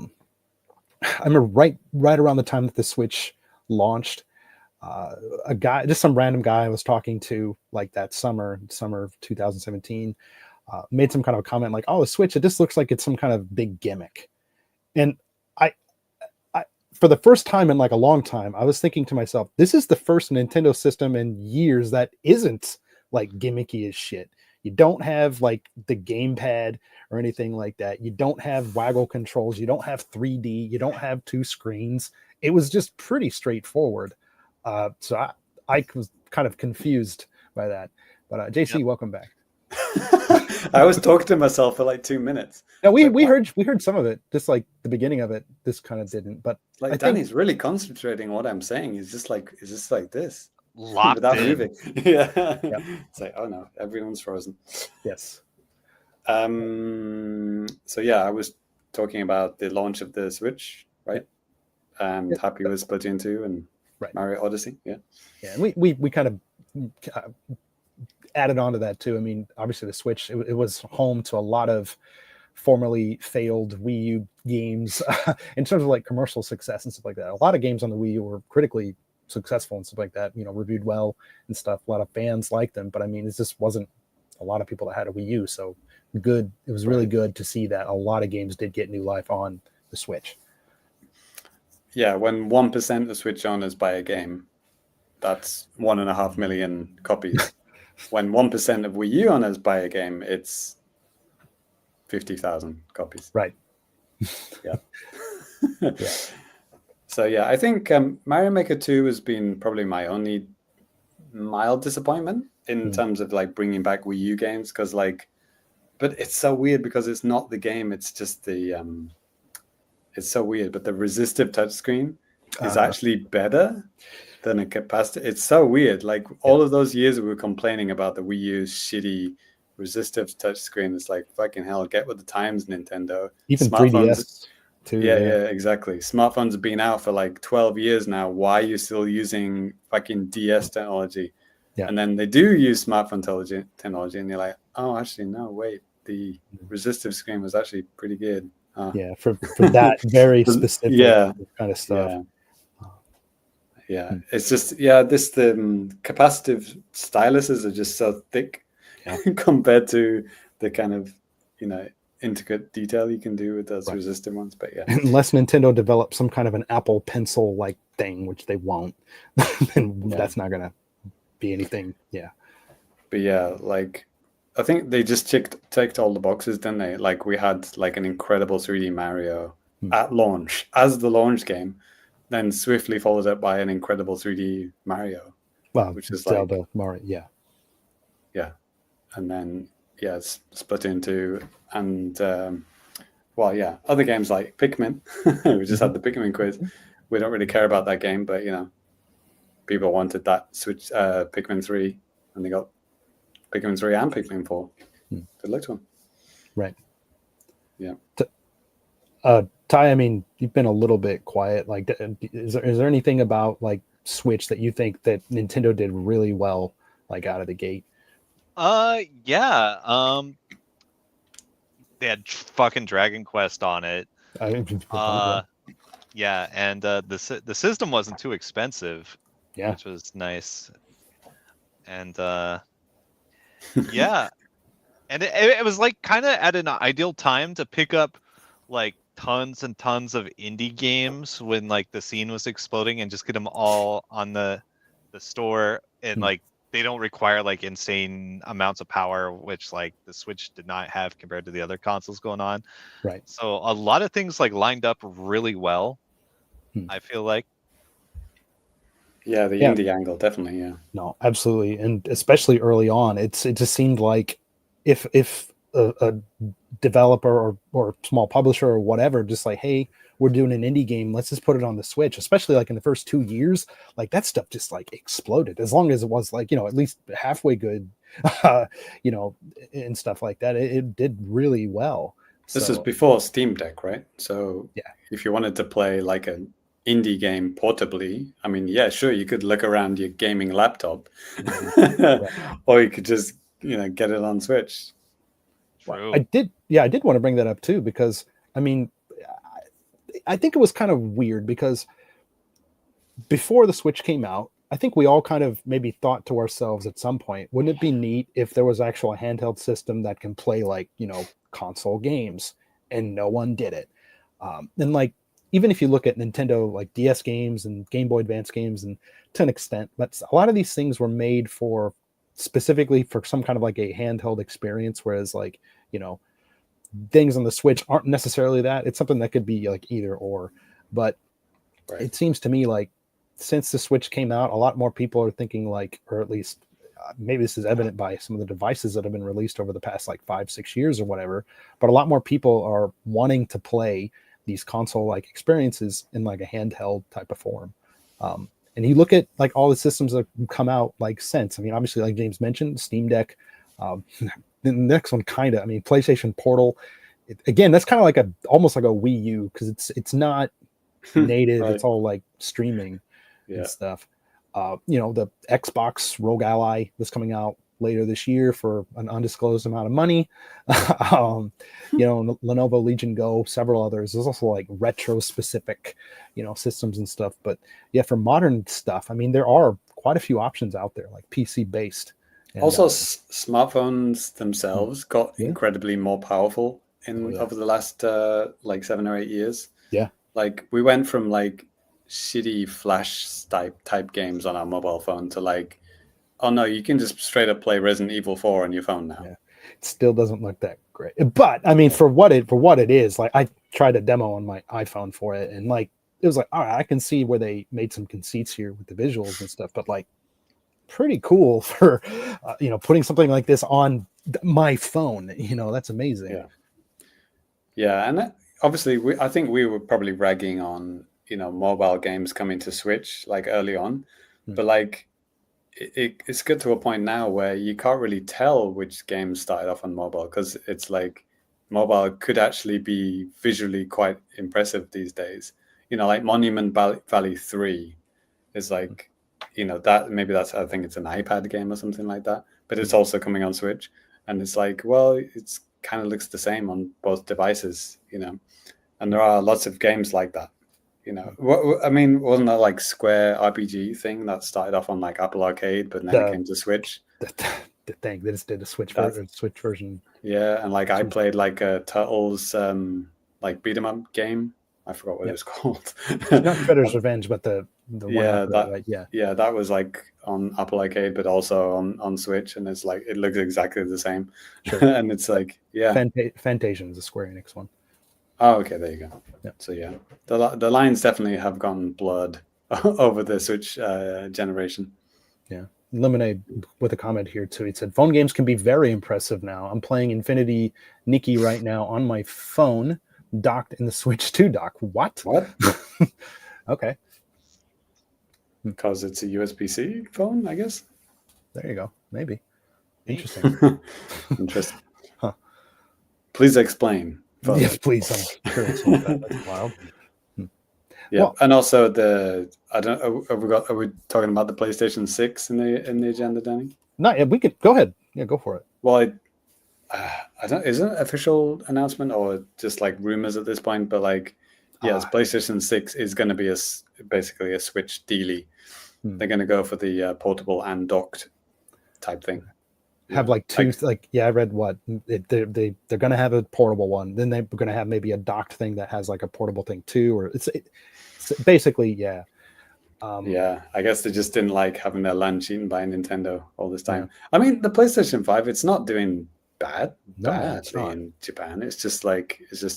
remember right around the time that the Switch launched, some random guy I was talking to like that summer of 2017, made some kind of a comment like, "Oh, the Switch, it just looks like it's some kind of big gimmick," and I for the first time in like a long time, I was thinking to myself, this is the first Nintendo system in years that isn't like gimmicky as shit. You don't have like the gamepad or anything like that. You don't have waggle controls. You don't have 3D. You don't have 2 screens. It was just pretty straightforward. So I was kind of confused by that. But JC, welcome back. I was talking to myself for like 2 minutes. No, we heard some of it, just like the beginning of it. This kind of didn't, but like Danny's really concentrating on what I'm saying. He's just like this, locked without in. moving. Yeah. It's like, oh no, everyone's frozen. Yes. So yeah, I was talking about the launch of the Switch, right? And happy with Splatoon 2 and Mario Odyssey. Yeah. And we kind of added on to that too. I mean, obviously the Switch, it was home to a lot of formerly failed Wii U games in terms of like commercial success and stuff like that. A lot of games on the Wii U were critically successful and stuff like that, reviewed well and stuff. A lot of fans liked them, but I mean, it just wasn't a lot of people that had a Wii U. So good. It was really good to see that a lot of games did get new life on the Switch. Yeah, when 1% of Switch owners buy a game, that's 1.5 million copies. When 1% of Wii U owners buy a game, it's 50,000 copies. Right. Yeah. Yeah. So yeah, I think Mario Maker 2 has been probably my only mild disappointment in terms of like bringing back Wii U games, because like, but it's so weird because it's not the game, it's just the it's so weird, but the resistive touchscreen is actually better than a capacitor. It's so weird. Like all of those years we were complaining about the Wii U's shitty resistive touchscreen. It's like, fucking hell, get with the times, Nintendo. Even Smartphones, 3DS too. yeah, exactly. Smartphones have been out for like 12 years now. Why are you still using fucking DS technology? Yeah. And then they do use smartphone technology, and you're like, oh, actually, no, wait. The resistive screen was actually pretty good. Yeah, for that very specific kind of stuff. Yeah. It's just, the capacitive styluses are just so thick compared to the kind of, intricate detail you can do with those resistive ones. But yeah, unless Nintendo develops some kind of an Apple Pencil like thing, which they won't, then that's not gonna be anything. Yeah, but yeah, like I think they just ticked all the boxes, didn't they? Like we had like an incredible 3D Mario at launch as the launch game, then swiftly followed up by an incredible 3D Mario. Well, which is Zelda, like Mario, yeah, and then Splatoon 2, and other games like Pikmin. We just had the Pikmin quiz. We don't really care about that game, but people wanted that Switch Pikmin 3, and they got Pikmin 3 and Pikmin 4. Good luck to them. Right. Yeah. Ty, I mean, you've been a little bit quiet. Like, is there anything about like Switch that you think that Nintendo did really well, like out of the gate? Yeah. They had fucking Dragon Quest on it. Yeah, and the system wasn't too expensive. Yeah, which was nice. And yeah, and it was like kind of at an ideal time to pick up like tons and tons of indie games when like the scene was exploding, and just get them all on the store, and like they don't require like insane amounts of power, which like the Switch did not have compared to the other consoles going on. Right. So a lot of things like lined up really well. I feel like. Yeah, the indie angle, definitely. Yeah. No, absolutely, and especially early on, it just seemed like if a developer or small publisher or whatever, just like, hey, we're doing an indie game, let's just put it on the Switch. Especially like in the first 2 years, like that stuff just like exploded. As long as it was like at least halfway good, and stuff like that, it did really well. This is before Steam Deck, right? So if you wanted to play like an indie game portably, I mean, yeah, sure, you could look around your gaming laptop, or you could just get it on Switch. True. I did want to bring that up too, because I mean, I think it was kind of weird because before the Switch came out, I think we all kind of maybe thought to ourselves at some point, wouldn't it be neat if there was actual a handheld system that can play like console games? And no one did it. And like, even if you look at Nintendo like DS games and Game Boy Advance games, and to an extent, but a lot of these things were made for specifically for some kind of like a handheld experience, whereas like things on the Switch aren't necessarily that. It's something that could be like either or. But it seems to me like since the Switch came out, a lot more people are thinking like, or at least maybe this is evident by some of the devices that have been released over the past like 5-6 years or whatever, but a lot more people are wanting to play these console-like experiences in like a handheld type of form. And you look at like all the systems that have come out like since, I mean, obviously like James mentioned, Steam Deck, the next one kind of, I mean, PlayStation Portal, again, that's kind of like almost like a Wii U, because it's not native, it's all like streaming and stuff. The Xbox Rogue Ally was coming out later this year for an undisclosed amount of money. Lenovo Legion Go, several others. There's also like retro specific, systems and stuff. But yeah, for modern stuff, I mean, there are quite a few options out there, like PC based And, Also, smartphones themselves got Yeah. incredibly more powerful yeah. over the last like 7 or 8 years. Yeah. Like we went from like shitty flash type games on our mobile phone to like, oh no, you can just straight up play Resident Evil 4 on your phone now. Yeah. It still doesn't look that great, but I mean, for what it is, like I tried a demo on my iPhone for it, and like it was like, all right, I can see where they made some conceits here with the visuals and stuff, but like pretty cool for putting something like this on my phone. That's amazing. Yeah, and obviously I think we were probably ragging on mobile games coming to Switch like early on, but like it's good to a point now where you can't really tell which games started off on mobile, because it's like mobile could actually be visually quite impressive these days. Like Monument Valley 3 is like, that maybe I think it's an iPad game or something like that, but it's also coming on Switch, and it's like, well, it's kind of looks the same on both devices, and there are lots of games like that. I mean, wasn't that like Square RPG thing that started off on like Apple Arcade, but then it came to Switch? The thing they just did a Switch version. Yeah, and like I played like a Turtles like beat 'em up game. I forgot what it was called. Not Shredder's Revenge, but the one yeah, that right? Yeah, that was like on Apple Arcade, but also on Switch, and it's like it looks exactly the same. Sure. And it's like, yeah, Fantasian is a Square Enix one. Oh, okay, there you go. Yeah. So yeah, the lines definitely have gone blurred over the Switch generation. Yeah. Lemonade with a comment here too. He said, phone games can be very impressive now. I'm playing Infinity Nikki right now on my phone, docked in the Switch 2 dock. What? Okay. Because it's a USB-C phone, I guess. There you go. Maybe. Interesting. Interesting. Huh. Please explain. Yes, please. I'm curious about that. That's wild. Yeah, well, and also are we talking about the PlayStation 6 in the agenda, Danny? Not yet. We could go ahead. Yeah, go for it. Well, I don't. Is it an official announcement or just like rumors at this point? But like, yes, PlayStation 6 is going to be basically a Switch dealie. They're going to go for the portable and docked type thing. Have like two, I read what they're going to have a portable one. Then they're going to have maybe a docked thing that has like a portable thing too, or it's basically, yeah. Yeah, I guess they just didn't like having their lunch eaten by Nintendo all this time. Yeah. I mean, the PlayStation 5, it's not doing badly in Japan. It's just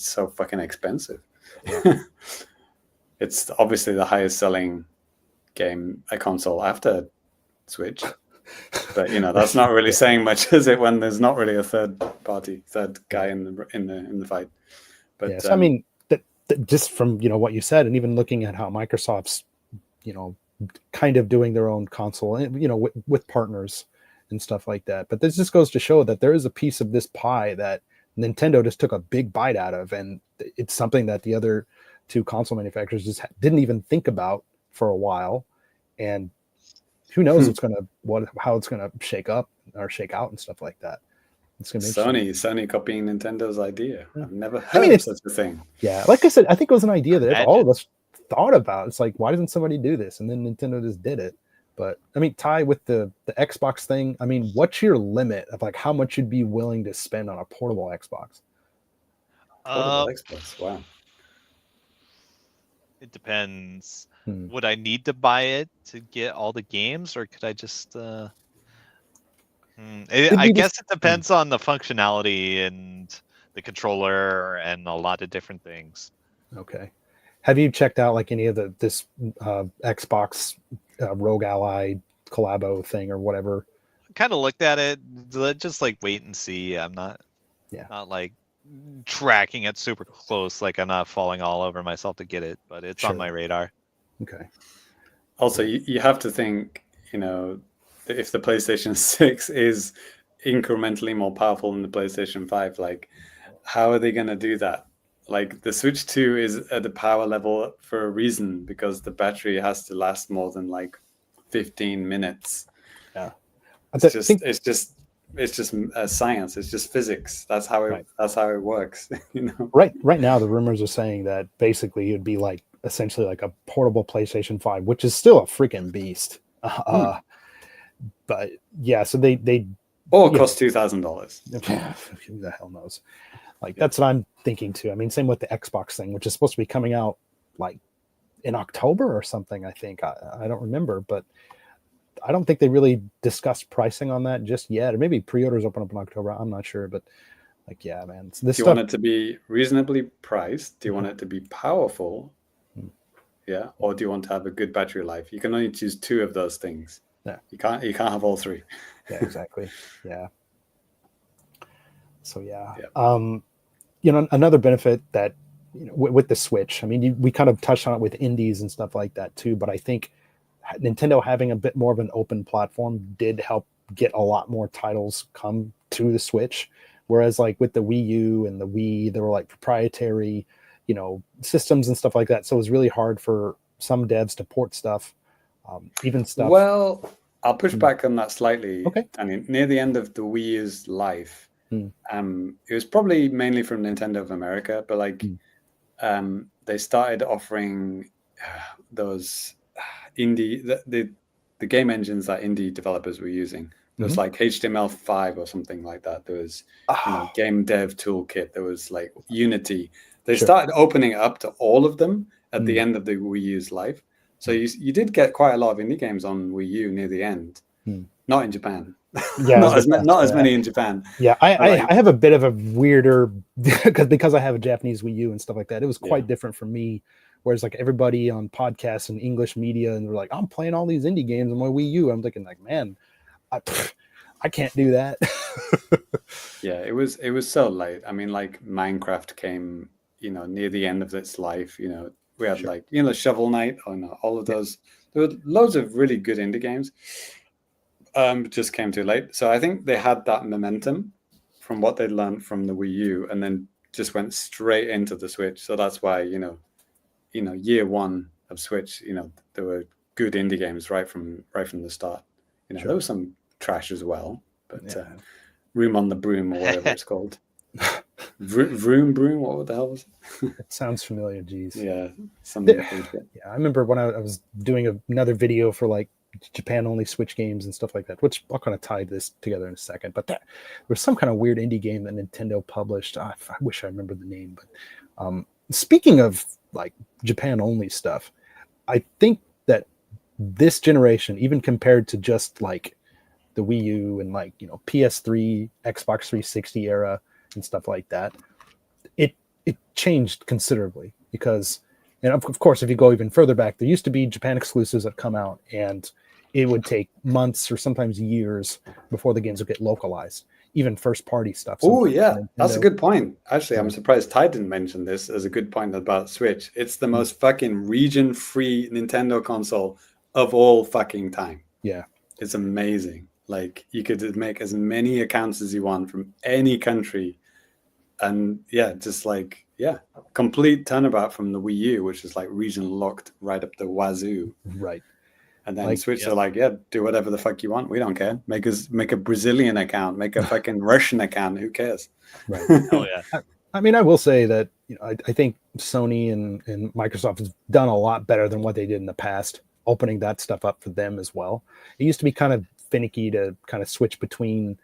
so fucking expensive. Yeah. It's obviously the highest selling console after Switch. But that's not really saying much, is it? When there's not really a third guy in the fight. But yes, I mean, that just from what you said, and even looking at how Microsoft's kind of doing their own console, and with partners and stuff like that. But this just goes to show that there is a piece of this pie that Nintendo just took a big bite out of, and it's something that the other two console manufacturers just didn't even think about for a while, and who knows how it's gonna shake up or shake out and stuff like that. It's gonna be Sony copying Nintendo's idea. Yeah. I've never heard of such a thing. Yeah, like I said, I think it was an idea that all of us thought about. It's like, why doesn't somebody do this? And then Nintendo just did it. But I mean, Ty, with the Xbox thing, I mean, what's your limit of like how much you'd be willing to spend on a portable Xbox? Portable Xbox, wow. It depends. Would I need to buy it to get all the games, or could I just I guess it depends on the functionality and the controller and a lot of different things. Okay. Have you checked out like any of this Xbox Rogue Ally collabo thing or whatever? I kind of looked at it, just like wait and see. I'm not like tracking it super close. Like I'm not falling all over myself to get it, but it's on my radar. Okay. Also, you have to think, if the PlayStation 6 is incrementally more powerful than the PlayStation 5, like, how are they going to do that? Like, the Switch 2 is at the power level for a reason, because the battery has to last more than like 15 minutes. Yeah. It's just science. It's just physics. That's how it works. Right now, the rumors are saying that basically it'd be like essentially like a portable PlayStation 5, which is still a freaking beast. but yeah, so they Or yeah. cost $2,000. Who the hell knows? Like that's what I'm thinking too. I mean, same with the Xbox thing, which is supposed to be coming out like in October or something. I think I don't remember, but I don't think they really discussed pricing on that just yet. Or maybe pre-orders open up in October. I'm not sure, but like, yeah, man. So this Do you stuff, want it to be reasonably priced? Do you want it to be powerful? Yeah, or do you want to have a good battery life? You can only choose two of those things. Yeah. You can't have all three. Yeah, exactly. Yeah. So yeah. Yeah. Another benefit that with the Switch, I mean, we kind of touched on it with indies and stuff like that too, but I think Nintendo having a bit more of an open platform did help get a lot more titles come to the Switch. Whereas like with the Wii U and the Wii, there were like proprietary, systems and stuff like that. So it was really hard for some devs to port stuff, even stuff. Well, I'll push back on that slightly. Okay. I mean, near the end of the Wii U's life, it was probably mainly from Nintendo of America, but like they started offering those indie the game engines that indie developers were using. There was like HTML5 or something like that. There was game dev toolkit. There was like Unity. They started opening it up to all of them at the end of the Wii U's life. So you did get quite a lot of indie games on Wii U near the end. Not in Japan. Yeah, not as many in Japan. Yeah, I have a bit of a weirder because I have a Japanese Wii U and stuff like that. It was quite different for me. Whereas like everybody on podcasts and English media, and they're like, I'm playing all these indie games on my Wii U. I'm thinking like, man, I can't do that. Yeah, it was so late. I mean, like Minecraft came, near the end of its life. We had like, Shovel Knight, all of those. There were loads of really good indie games. Just came too late. So I think they had that momentum from what they'd learned from the Wii U, and then just went straight into the Switch. So that's why, year one of Switch, there were good indie games right from the start. There was some trash as well, but Room on the Broom or whatever it's called. Vroom Broom, what the hell was it? It sounds familiar, geez. Yeah, I remember when I was doing another video for like Japan only Switch games and stuff like that, which I'll kind of tie this together in a second, but there was some kind of weird indie game that Nintendo published. I wish I remember the name, but speaking of like Japan only stuff, I think that this generation, even compared to just like the Wii U and like, PS3, Xbox 360 era and stuff like that, it changed considerably because, and of course, if you go even further back, there used to be Japan exclusives that come out and it would take months or sometimes years before the games would get localized, even first party stuff. Oh yeah, that's a good point. Actually, I'm surprised Ty didn't mention this as a good point about Switch. It's the most fucking region-free Nintendo console of all fucking time. Yeah. It's amazing. Like you could make as many accounts as you want from any country. And complete turnabout from the Wii U, which is like region locked right up the wazoo. Right. And then Switch are like, do whatever the fuck you want. We don't care. Make a Brazilian account, make a fucking Russian account. Who cares? Right. Oh yeah. I mean, I will say that I think Sony and Microsoft has done a lot better than what they did in the past, opening that stuff up for them as well. It used to be kind of finicky to kind of switch between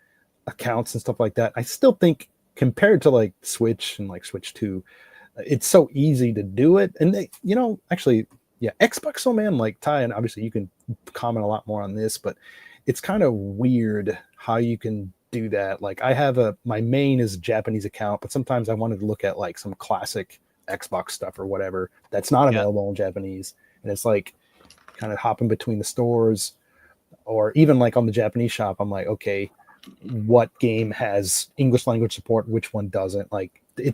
accounts and stuff like that. I still think compared to like Switch and like Switch 2, it's so easy to do it. And they, actually, yeah, Xbox, man, like Ty, and obviously you can comment a lot more on this, but it's kind of weird how you can do that. Like I have my main is a Japanese account, but sometimes I wanted to look at like some classic Xbox stuff or whatever that's not available in Japanese. And it's like kind of hopping between the stores, or even like on the Japanese shop, I'm like, okay, what game has English language support? Which one doesn't? Like the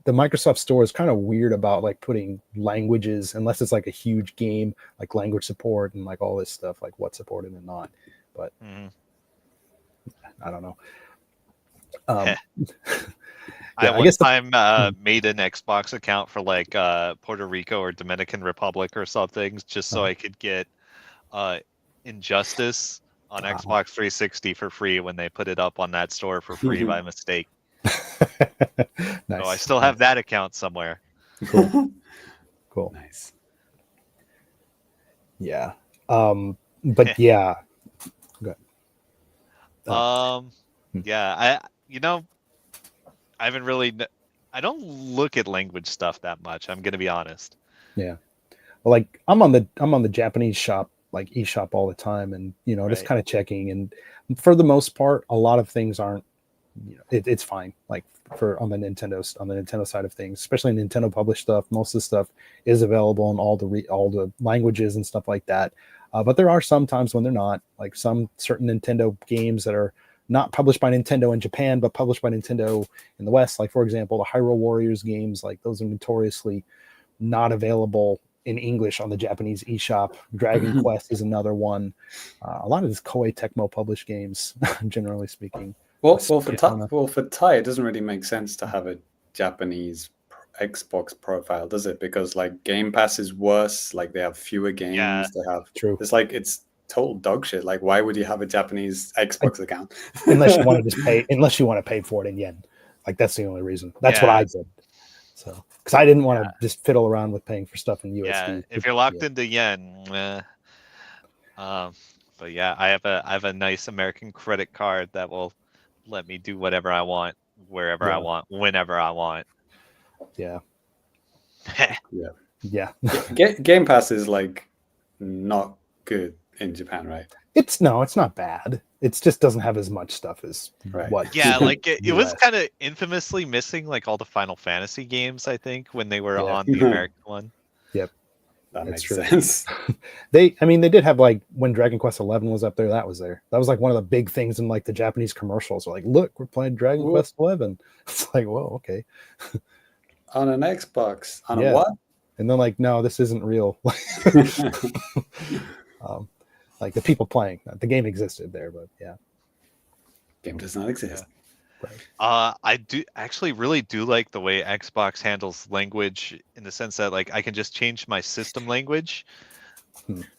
Microsoft store is kind of weird about like putting languages, unless it's like a huge game, like language support and like all this stuff, like what's supported and not. But I don't know. I guess I made an Xbox account for like Puerto Rico or Dominican Republic or something, just so I could get Injustice on Xbox 360 for free when they put it up on that store for free by mistake. Nice. So I still have that account somewhere. Cool. Nice. Yeah. But yeah. Yeah, I haven't really. I don't look at language stuff that much. I'm gonna be honest. Yeah. Well, like I'm on the Japanese shop, like eShop all the time, and just Right. kind of checking. And for the most part, a lot of things aren't. It's fine. Like on the Nintendo side of things, especially Nintendo published stuff. Most of the stuff is available in all the languages and stuff like that. But there are some times when they're not. Like some certain Nintendo games that are not published by Nintendo in Japan, but published by Nintendo in the West. Like for example, the Hyrule Warriors games, like those are notoriously not available in English on the Japanese eShop. Dragon Quest is another one. A lot of these Koei Tecmo published games, generally speaking. Well, for Thai, it doesn't really make sense to have a Japanese Xbox profile, does it? Because like Game Pass is worse. Like they have fewer games. Yeah. They have. True. It's total dog shit. Like, why would you have a Japanese Xbox account? unless you want to pay for it in yen. Like that's the only reason. That's what I did. So because I didn't want to just fiddle around with paying for stuff in USD. Yeah, if you're locked into yen. But yeah, I have a nice American credit card that will let me do whatever I want, wherever I want, whenever I want. Yeah. Yeah. Game Pass is like not good in Japan, right? It's not bad. It just doesn't have as much stuff as what. Yeah, like it was kind of infamously missing like all the Final Fantasy games, I think, when they were on the American one. Yep. That makes sense. They did have like when Dragon Quest 11 was up there, that was there. That was like one of the big things in like the Japanese commercials. Like, look, we're playing Dragon Quest 11. It's like, whoa, okay. On an Xbox. On a what? And then like, no, this isn't real. Like the people playing, the game existed there, but yeah. Game does not exist. Right. I do actually really do like the way Xbox handles language in the sense that like I can just change my system language.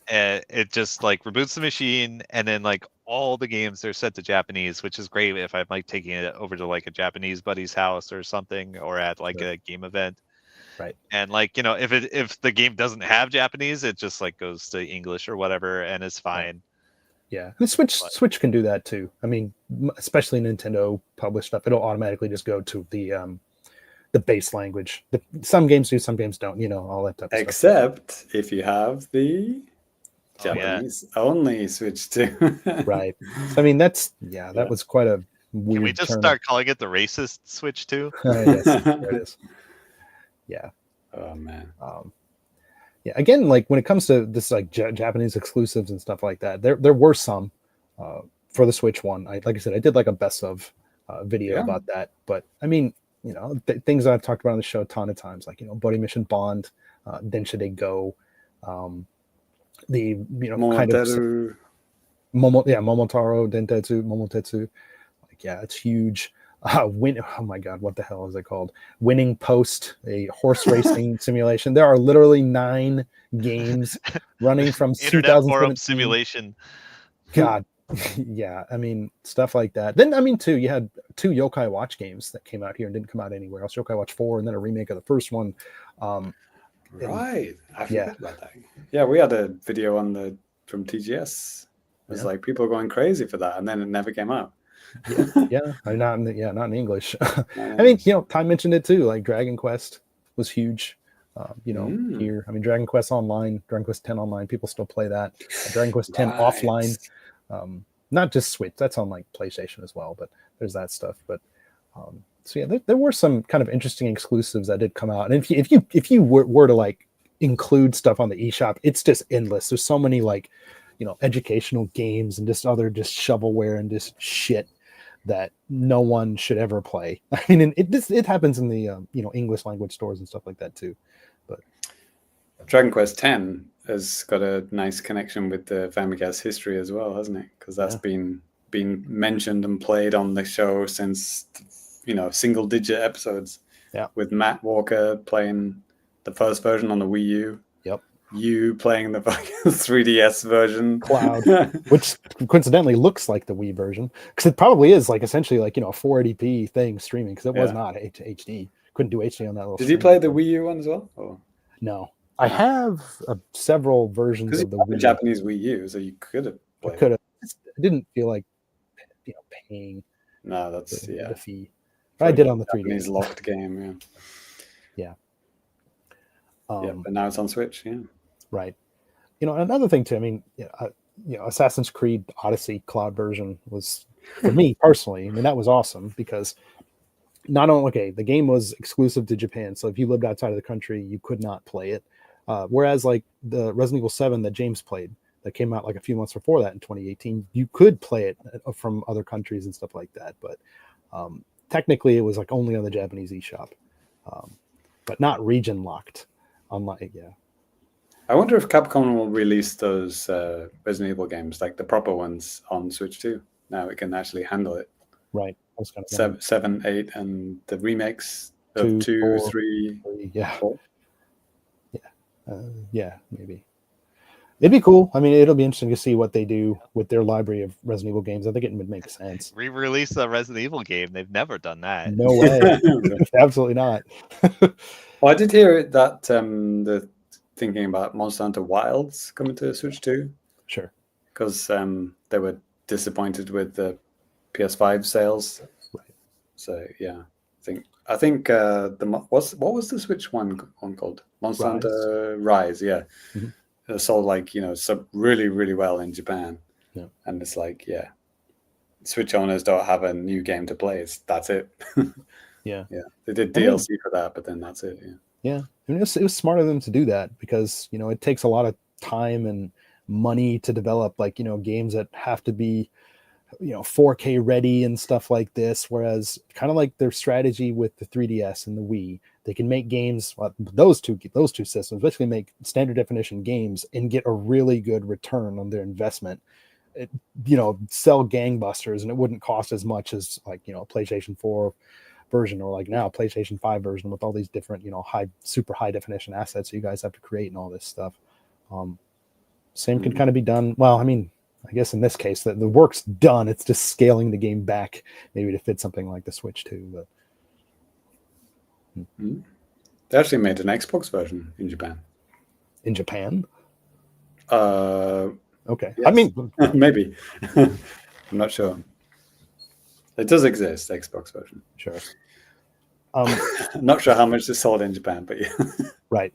And it just like reboots the machine, and then like all the games are set to Japanese, which is great if I'm like taking it over to like a Japanese buddy's house or something, or at like a game event. Right. And like if the game doesn't have Japanese, it just like goes to English or whatever, and it's fine. Yeah, and Switch can do that too. I mean, especially Nintendo published stuff, it'll automatically just go to the base language. Some games do, some games don't. All that type of stuff. Except if you have the Japanese only Switch too. Right. So, I mean, that was quite a weird. Can we just start calling it the racist Switch too? Yes, there it is. Yeah. Oh man. Yeah, again, like when it comes to this, like Japanese exclusives and stuff like that, there were some for the Switch one. Like I said, I did like a best of video about that. But I mean, things I've talked about on the show a ton of times, like Buddy Mission Bond, Densha Go, the Momoteru. Momotaro Momotetsu. Like it's huge. Oh my god, what the hell is it called? Winning Post, a horse racing simulation. There are literally 9 games running from 2017. Simulation. God, yeah. I mean, stuff like that. Then, I mean, you had 2 Yokai Watch games that came out here and didn't come out anywhere else. Yokai Watch 4, and then a remake of the first one. Right. I forgot about that. Yeah, we had a video from TGS. It was like people going crazy for that, and then it never came out. Not in English. I mean, Ty mentioned it too. Like Dragon Quest was huge. Here, I mean, Dragon Quest Online, Dragon Quest 10 Online, people still play that. Dragon Quest 10 offline, not just Switch. That's on like PlayStation as well. But there's that stuff. But there were some kind of interesting exclusives that did come out. And if you were to like include stuff on the eShop, it's just endless. There's so many like educational games and just other shovelware and just shit that no one should ever play. I mean, it happens in the English language stores and stuff like that too. But Dragon Quest 10 has got a nice connection with the Famicast history as well, hasn't it? Because that's been mentioned and played on the show since single-digit episodes. Yeah, with Matt Walker playing the first version on the Wii U. You playing the 3DS version, Cloud, which coincidentally looks like the Wii version, because it probably is like essentially like a 480p thing streaming, because it was not HD. Couldn't do HD on that little. Did you play the Wii U one as well? Or? No, I have several versions of the Wii. Japanese Wii U, so you could have. I could have. I didn't feel like paying No, that's the fee. But I did on the 3DS. Japanese locked game, Yeah. But now it's on Switch, Right. Another thing too. I mean, Assassin's Creed Odyssey cloud version was, for me personally, I mean, that was awesome because not only the game was exclusive to Japan, so if you lived outside of the country, you could not play it. Whereas like the Resident Evil 7 that James played, that came out like a few months before that in 2018, you could play it from other countries and stuff like that. But technically, it was like only on the Japanese eShop, but not region locked. Unlike I wonder if Capcom will release those Resident Evil games, like the proper ones, on Switch too. Now it can actually handle it. Right. I was kind of 7, 8, and the remakes of 2, 3, 4. Yeah, maybe. It'd be cool. I mean, it'll be interesting to see what they do with their library of Resident Evil games. I think it would make sense. Re-release a Resident Evil game. They've never done that. No way. Absolutely not. Well, I did hear that the thinking about Monster Hunter Wilds coming to Switch too. Sure. Because they were disappointed with the PS5 sales. Right. So yeah, I think what was the Switch one called? Monster Hunter Rise. Yeah. Mm-hmm. It sold really, really well in Japan. Yeah. And it's like, Switch owners don't have a new game to play. That's it. Yeah. They did DLC for that, but then that's it. Yeah. I mean, it was smart of them to do that because, it takes a lot of time and money to develop games that have to be, 4K ready and stuff like this. Whereas kind of like their strategy with the 3DS and the Wii, they can make games, those two systems basically make standard definition games and get a really good return on their investment. Sell gangbusters, and it wouldn't cost as much as a PlayStation 4 version, or like now PlayStation 5 version with all these different, super high definition assets you guys have to create and all this stuff. Same can kind of be done. Well, I mean, I guess in this case the work's done. It's just scaling the game back maybe to fit something like the Switch too. But they actually made an Xbox version in Japan. In Japan? Okay. Yes. I mean, maybe. I'm not sure. It does exist, Xbox version. Sure. Not sure how much is sold in Japan, but yeah. Right.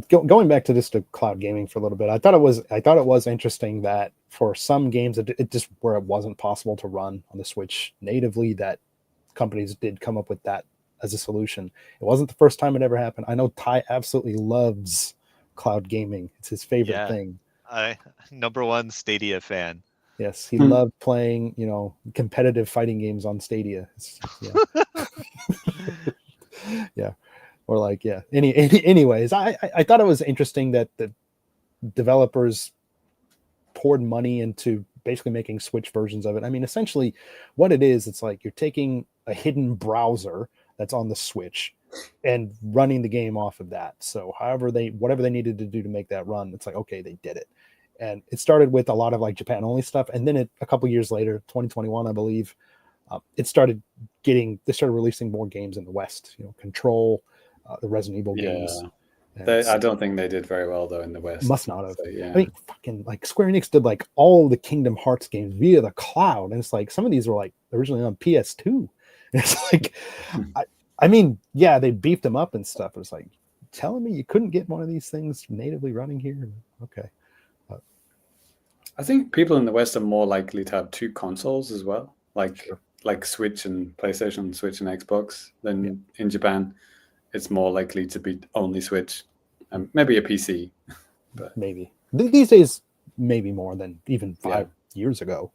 Going back to just to cloud gaming for a little bit, I thought it was interesting that for some games it just where it wasn't possible to run on the Switch natively, that companies did come up with that as a solution. It wasn't the first time it ever happened. I know Ty absolutely loves cloud gaming. It's his favorite thing. #1 Stadia fan. Yes, he loved playing, competitive fighting games on Stadia. Yeah. Or anyways, I thought it was interesting that the developers poured money into basically making Switch versions of it. I mean, essentially what it is, it's like you're taking a hidden browser that's on the Switch and running the game off of that. So whatever they needed to do to make that run, it's like, okay, they did it. And it started with a lot of Japan only stuff. And then a couple years later, 2021, I believe, they started releasing more games in the West, Control, the Resident Evil games. I don't think they did very well though in the West. Must not have. So, yeah. I mean, fucking Square Enix did all the Kingdom Hearts games via the cloud, and it's like some of these were originally on PS2. And it's like, I mean, yeah, they beefed them up and stuff. It's like telling me you couldn't get one of these things natively running here. Okay. I think people in the West are more likely to have two consoles as well, like Switch and PlayStation, Switch and Xbox. Than in Japan, it's more likely to be only Switch, and maybe a PC. But maybe these days, maybe more than even 5 years ago.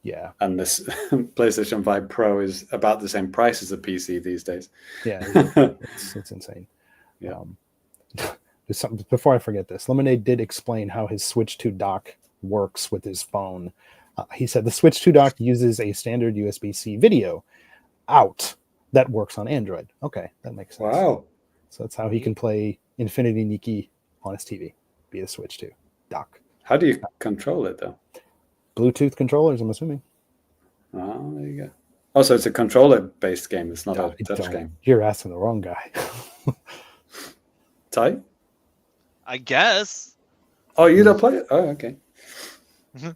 Yeah. And this PlayStation 5 Pro is about the same price as a PC these days. Yeah, it's insane. Yeah. Before I forget this, Lemonade did explain how his Switch 2 dock works with his phone. He said the Switch 2 dock uses a standard USB-C video out that works on Android. Okay, that makes sense. Wow. So that's how he can play Infinity Nikki on his TV via Switch 2 dock. How do you control it though? Bluetooth controllers, I'm assuming. Oh, there you go. Also, it's a controller-based game. It's not a touch game. You're asking the wrong guy. Ty? I guess. Oh, you don't play it? Oh, okay. Mhm.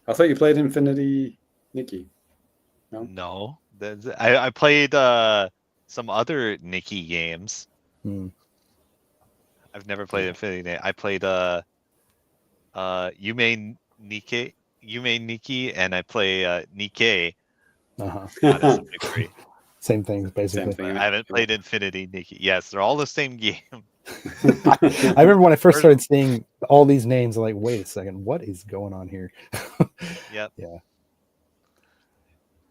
I thought you played Infinity Nikki. No, I played some other Nikki games. Hmm. I've never played Infinity. I played Yume Nikki, and I play Nikkei. Uh-huh. Not as a victory. Same things, Same basically. thing. I haven't played Infinity Nikki. Yes, they're all the same game. I remember when I first started seeing all these names, I'm like, wait a second, what is going on here? Yep.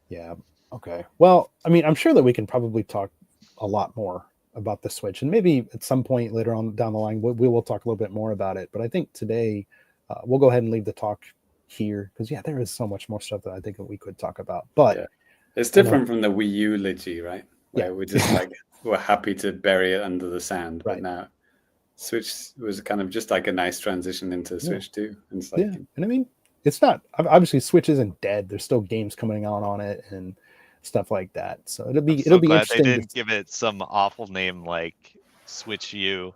Yeah. Okay. Well, I mean, I'm sure that we can probably talk a lot more about the Switch, and maybe at some point later on down the line, we will talk a little bit more about it. But I think today we'll go ahead and leave the talk here because there is so much more stuff that I think that we could talk about. But it's different from the Wii U Ligi, right? Where Yeah. we're just like we're happy to bury it under the sand. Right. But now Switch was kind of just like a nice transition into Switch 2. And it's like and I mean, it's not obviously Switch isn't dead. There's still games coming out on it and stuff like that. So it'll be glad interesting. they didn't give it some awful name like Switch U.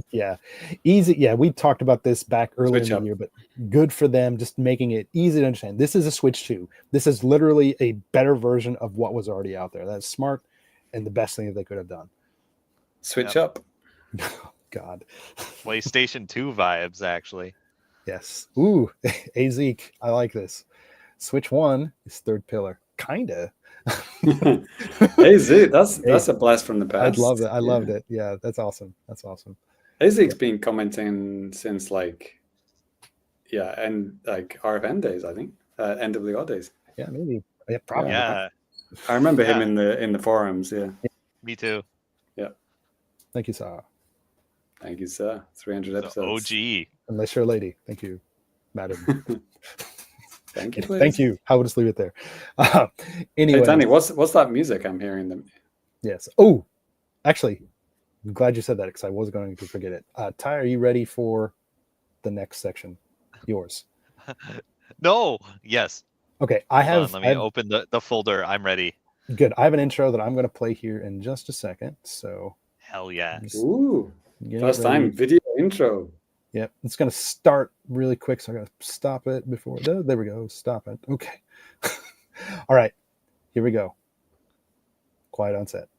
Yeah, easy. Yeah, we talked about this back earlier Switch in up. the year, but good for them just making it easy to understand. This is a Switch 2. This is literally a better version of what was already out there. That's smart and the best thing that they could have done. Switch up. God. PlayStation 2 vibes, actually. Yes. Ooh, Azek, I like this. Switch 1 is third pillar. Kinda. Hey, Z, that's a blast from the past. I love it. I loved it. Yeah, that's awesome. That's awesome. Isaac's been commenting since and like RFN days, I think. NWR days. Yeah, maybe. Yeah, probably. Yeah, I remember him in the forums, me too. Thank you, Sarah. Thank you, sir. 300 episodes. OG. Unless you're a lady. Thank you, madam. Thank you, please. Thank you. I will just leave it there. Anyway, Hey, Danny, what's that music I'm hearing? Them. Yes. Oh, actually, I'm glad you said that because I was going to forget it. Ty, are you ready for the next section? Yours. No. Yes. Okay. I Hold have. on, let me open the folder. I'm ready. Good. I have an intro that I'm going to play here in just a second. So. Hell yeah. Ooh. Get First ready. time video intro. Yep, it's going to start really quick, so I got to stop it before. There we go. Stop it. Okay. All right. Here we go. Quiet on set.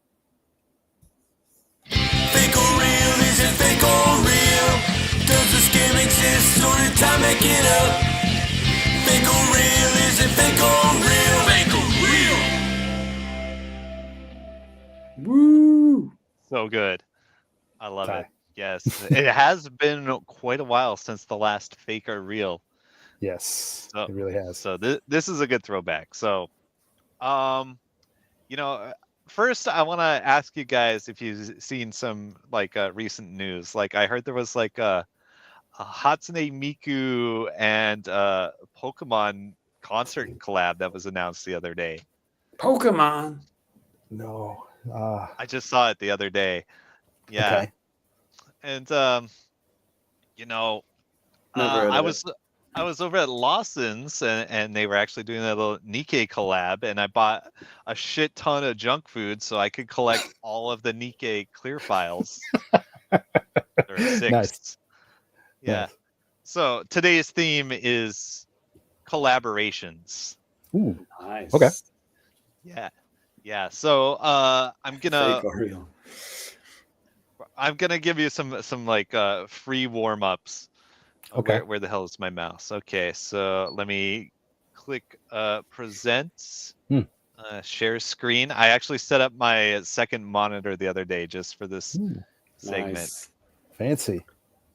Fake or real? Is it fake or real? Does the scam exist or did time make it up? Fake or real? Is it fake or real? Fake or real? Woo! So good. I love Ty. it. Yes. It has been quite a while since the last Fake or Real. Yes, So- it really has. So this is a good throwback. So, first I want to ask you guys if you've seen some recent news. Like I heard there was like a Hatsune Miku and Pokemon concert collab that was announced the other day. Pokemon. No. I just saw it the other day. Yeah. Okay. And Never heard I of was over at Lawson's and they were actually doing a little Nikkei collab, and I bought a shit ton of junk food so I could collect all of the Nikkei clear files. There are 6. Nice. Yeah. Nice. So today's theme is collaborations. Ooh. Nice. Okay. Yeah. Yeah. So I'm gonna Fake or real. give you some free warm-ups. Okay. Where the hell is my mouse? Okay, so let me click present, share screen. I actually set up my second monitor the other day just for this Ooh, segment. Nice. fancy.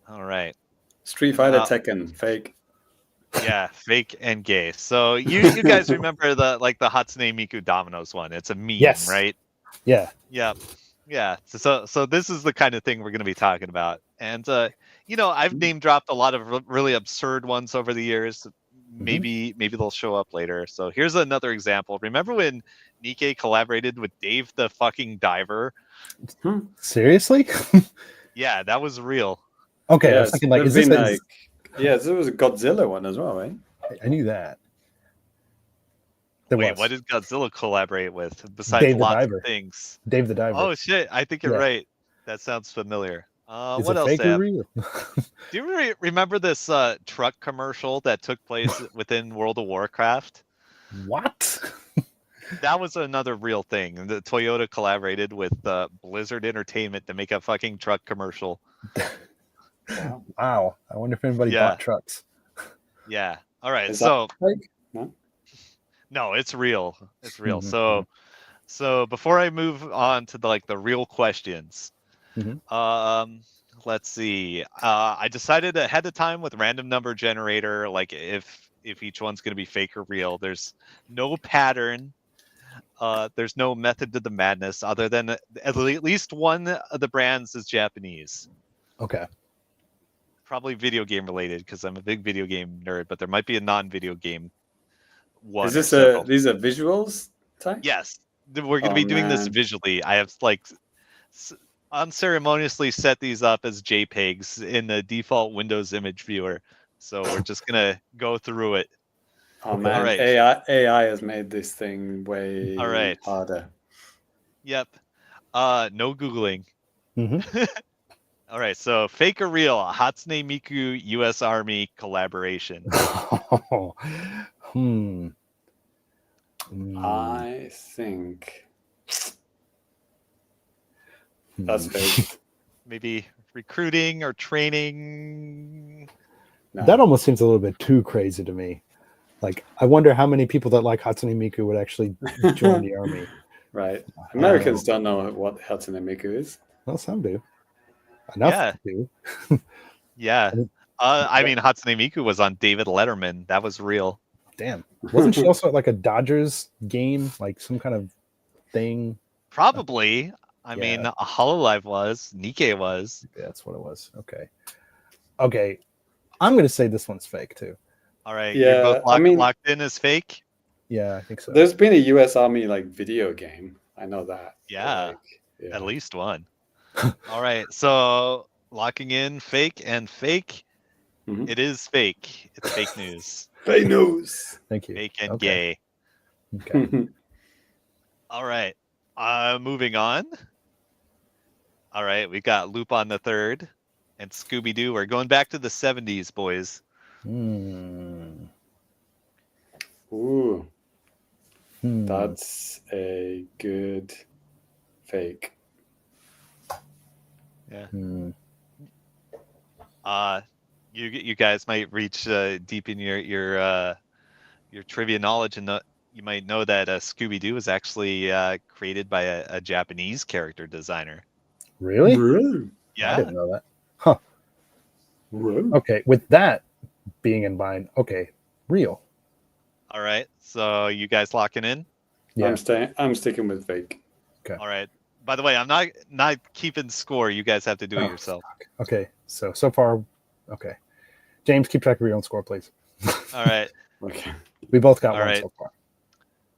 All right. Street Fighter Uh, Tekken. Fake. Yeah, fake and gay. So you guys remember the Hatsune Miku Dominoes one? It's a meme, Yes. right? Yeah. Yeah. Yeah. So this is the kind of thing we're going to be talking about. And I've name dropped a lot of really absurd ones over the years. Maybe they'll show up later. So here's another example. Remember when Nikkei collaborated with Dave the fucking Diver? Seriously? Yeah, that was real. Okay. I Yeah, was thinking, like, there's is this been, there was a Godzilla one as well, right? I knew that. There Wait, was. what did Godzilla collaborate with besides Dave the lots Diver. of things? Dave the Diver. Oh shit, I think you're Yeah. right. That sounds familiar. Is What it else, fake or Sam? real? Do you remember this truck commercial that took place within World of Warcraft? What? That was another real thing. The Toyota collaborated with Blizzard Entertainment to make a fucking truck commercial. Wow. I wonder if anybody Yeah. bought trucks. Yeah. All right. Is So that fake? No. no, it's real. It's real. Mhm, So before I move on to the real questions, Mhm. let's see. I decided ahead of time with random number generator, like if each one's going to be fake or real. There's no pattern. There's no method to the madness other than at least one of the brands is Japanese. Okay. Probably video game related because I'm a big video game nerd, but there might be a non-video game one. Is or this several. these are visuals type? Yes, we're going to Oh, be doing this man. visually. I have unceremoniously set these up as JPEGs in the default Windows image viewer. So we're just going to go through it. Oh Okay. man, All right. AI has made this thing way All right. harder. Yep. No Googling. Mhm. All right, so fake or real, Hatsune Miku U.S. Army collaboration. Hmm. I think that's fake. Maybe recruiting or training. No. That almost seems a little bit too crazy to me. Like, I wonder how many people that like Hatsune Miku would actually join the army. Right. Americans don't know what Hatsune Miku is. Well, some do. Enough Yeah. do. Yeah. I mean, Hatsune Miku was on David Letterman. That was real. Damn. Wasn't she also at like a Dodgers game? Like some kind of thing? Probably. I mean, Yeah. Hololive was. Nikkei was. Yeah, that's what it was. Okay. Okay. I'm going to say this one's fake too. All right. Yeah, You're both I mean- locked in as fake? Yeah, I think so. There's been a US Army like video game. I know that. Yeah. Like, yeah. At least one. All right. So locking in fake and fake. Mhm. It is fake. It's fake news. Fake news. Thank you. Fake and Okay. gay. Okay. All right. Moving on. All right. We got Loop on the Third and Scooby Doo. We're going back to the 70s, boys. Hmm. Ooh, Hmm. that's a good fake. Yeah. Hmm. You guys might reach deep in your trivia knowledge, and you might know that Scooby Doo was actually created by a Japanese character designer. Really? Really? I Yeah. didn't know that. Huh. Really? Okay. With that being in mind, okay. Real. All right. So you guys locking in? Yeah. I'm sticking with fake. All right. By the way, I'm not keeping score. You guys have to do it Oh, yourself. fuck. Okay. So far, okay. James, keep track of your own score, please. All right. Okay. We both got All one right. so far.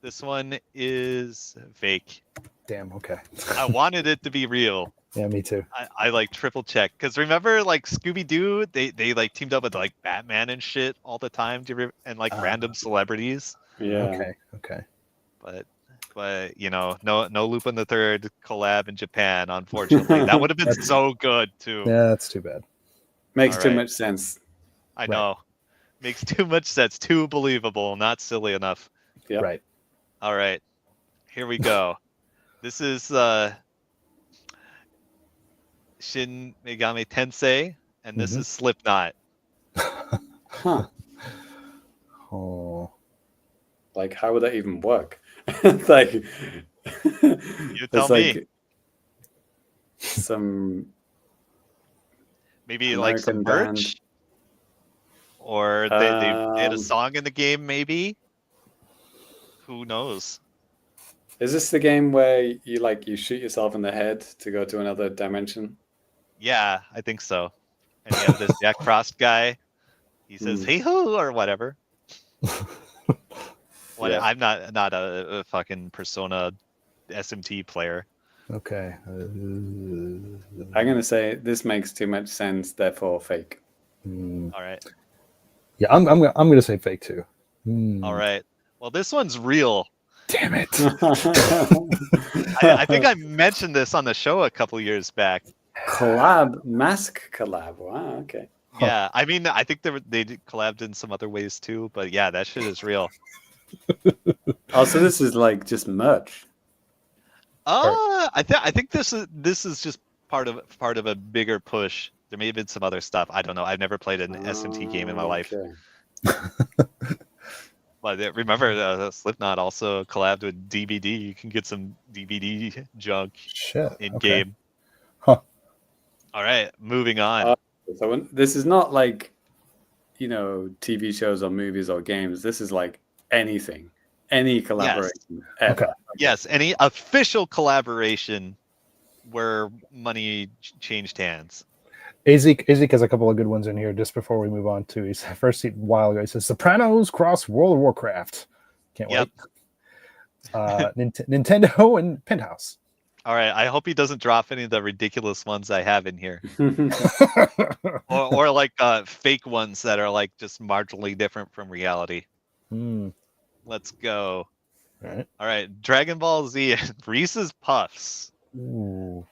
This one is fake. Damn. Okay. I wanted it to be real. Yeah, me too. I like triple check because remember like Scooby Doo, they like teamed up with like Batman and shit all the time. And like random celebrities. Yeah. Okay. But you know, no Loop on the Third collab in Japan. Unfortunately, that would have been so good too. Yeah, that's too bad. Makes too Alright. much sense. I know, makes too much sense. Too believable. Not silly enough. Yep. Right. All right, here we go. This is Shin Megami Tensei, and this Mhm. is Slipknot. Huh. Oh. Like, how would that even work? Like, You it's tell like me. some Maybe like some American merch, band. or they had a Um, song in the game. Maybe. Who knows? Is this the game where you shoot yourself in the head to go to another dimension? Yeah, I think so. And you have this Jack Frost guy. He says "Hey ho" or whatever. Yeah. I'm not a fucking Persona SMT player. Okay. I'm gonna say this makes too much sense, therefore fake. All right. Yeah, I'm gonna say fake too. All right. Well, this one's real. Damn it. I think I mentioned this on the show a couple years back. collab, mask collab. Wow, okay. Huh. Yeah, I mean, I think they collabed in some other ways too, but yeah, that shit is real. Oh, so this is like just merch. I think this is just part of a bigger push. There may have been some other stuff. I don't know. I've never played an SMT game in my life. Okay. But remember, Slipknot also collabed with DVD. You can get some DVD junk Shit. in Okay. game. Huh. All right, moving on. So this is not like, TV shows or movies or games. This is like anything, any collaboration ever. Okay. Yes, any official collaboration where money changed hands. Azik has a couple of good ones in here just before we move on to. He's first a while ago. He says Sopranos cross World of Warcraft. Can't Yep. wait. Nintendo and Penthouse. All right, I hope he doesn't drop any of the ridiculous ones I have in here, or like fake ones that are like just marginally different from reality. Let's go. All Right, Dragon Ball Z and Reese's Puffs. Ooh.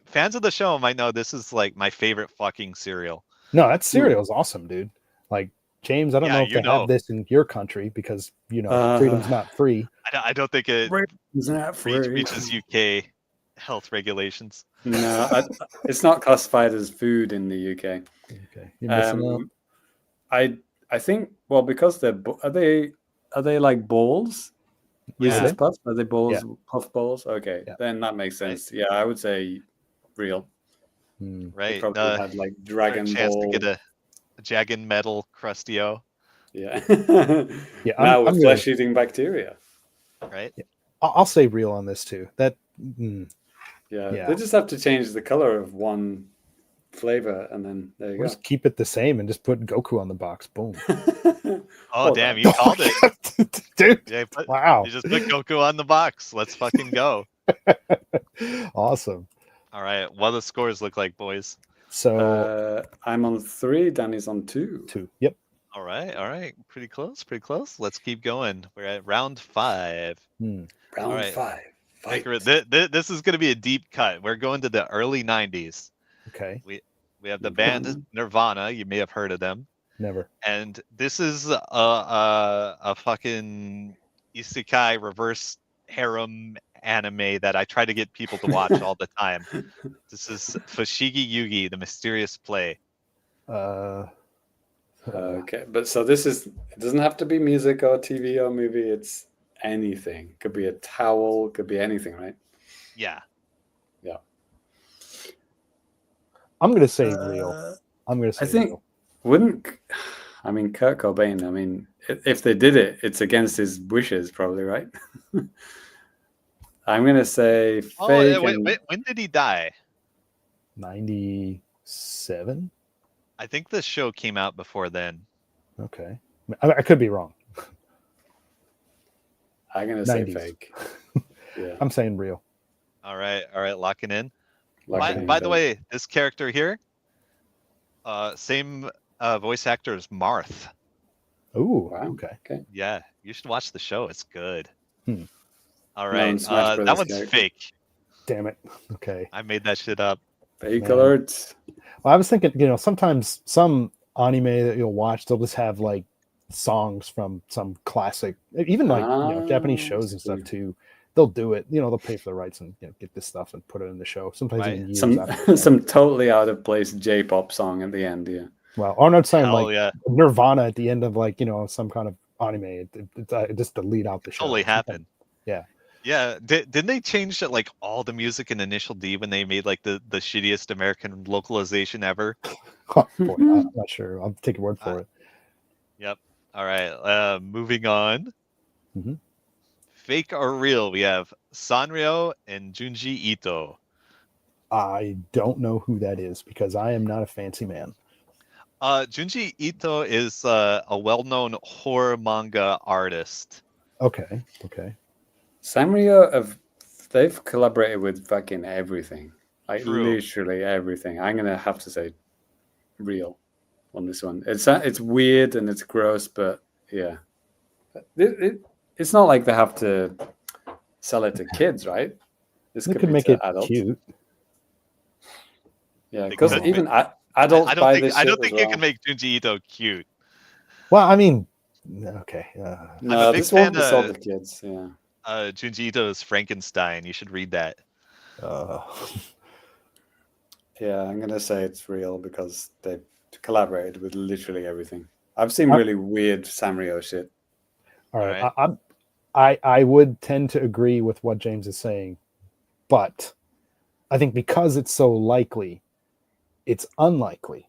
Fans of the show might know this is like my favorite fucking cereal. No, that cereal is awesome, dude. Like James, I don't Yeah, know if they have this in your country because freedom's not free. I don't think it Isn't that free? reaches UK health regulations. No, it's not classified as food in the UK. Okay, you're missing out. I think because are they like balls? Yeah. Reese's Puffs? Are they balls? Yeah. Puff balls? Okay, Yeah. then that makes sense. Yeah, I would say real. They Right. probably had like Got Dragon a chance Ball. to get a jagged metal crustio, Yeah. Yeah, now I'm with flesh-eating bacteria. right? I'll say real on this too. That Yeah, they just have to change the color of one flavor, and then there you we'll go. just keep it the same and just put Goku on the box. Boom. Oh, damn, you called it. Dude. Yeah, Wow. you just put Goku on the box. Let's fucking go. Awesome. All right, what do the scores look like, boys? So I'm on 3. Danny's on 2. 2. Yep. All right. Pretty close. Let's keep going. We're at round 5. Round right. 5. Fight. This is going to be a deep cut. We're going to the early 90s. Okay. We have the band Nirvana. You may have heard of them. Never. And this is a fucking isekai reverse harem anime that I try to get people to watch all the time. This is Fushigi Yugi, the Mysterious Play. Okay, but so it doesn't have to be music or TV or movie. It's anything. Could be a towel. Could be anything, right? Yeah. I'm gonna say real. I'm gonna say I think real. Kurt Cobain. If they did it, it's against his wishes, probably, right? I'm gonna say fake. Oh, when did he die? 97. I think this show came out before then. Okay. I could be wrong. I'm gonna say 90s. fake. Yeah. I'm saying real. All right, locking in. Like By the way, this character here, same voice actor as Marth. Ooh. Wow. Okay. Yeah, you should watch the show. It's good. All Known right, Smash that Brothers one's character. fake. Damn it. Okay. I made that shit up. Fake Man. alert. Well, I was thinking, sometimes some anime that you'll watch, they'll just have like songs from some classic, even like Japanese shows and stuff too. They'll do it. They'll pay for the rights and get this stuff and put it in the show. Sometimes Right. even years after the show. Some totally out of place J-pop song at the end. Yeah. Well, or not saying Hell like yeah. Nirvana at the end of like some kind of anime, just to lead out the show. Totally happened. Yeah. Yeah. Didn't they change like all the music in Initial D when they made like the shittiest American localization ever? Oh, boy, I'm not sure. I'll take your word for it. Yep. All right. Moving on. Mhm. Fake or real? We have Sanrio and Junji Ito. I don't know who that is because I am not a fancy man. Junji Ito is a well-known horror manga artist. Okay. Sanrio they've collaborated with fucking everything. Like True. literally everything. I'm gonna have to say real on this one. It's weird and it's gross, but yeah. It's not like they have to sell it to kids, right? This They could could be make to it adults. cute. Yeah, They because could even make- adults I don't buy think this I shit don't as think you well. can make Junji Ito cute. Well, I mean, okay. No, big this won't fan be sold of- to kids. Yeah. Junji Ito's Frankenstein. You should read that. Yeah, I'm gonna say it's real because they've collaborated with literally everything. I've seen really weird Sanrio shit. All right. Alright. I would tend to agree with what James is saying, but I think because it's so likely, it's unlikely.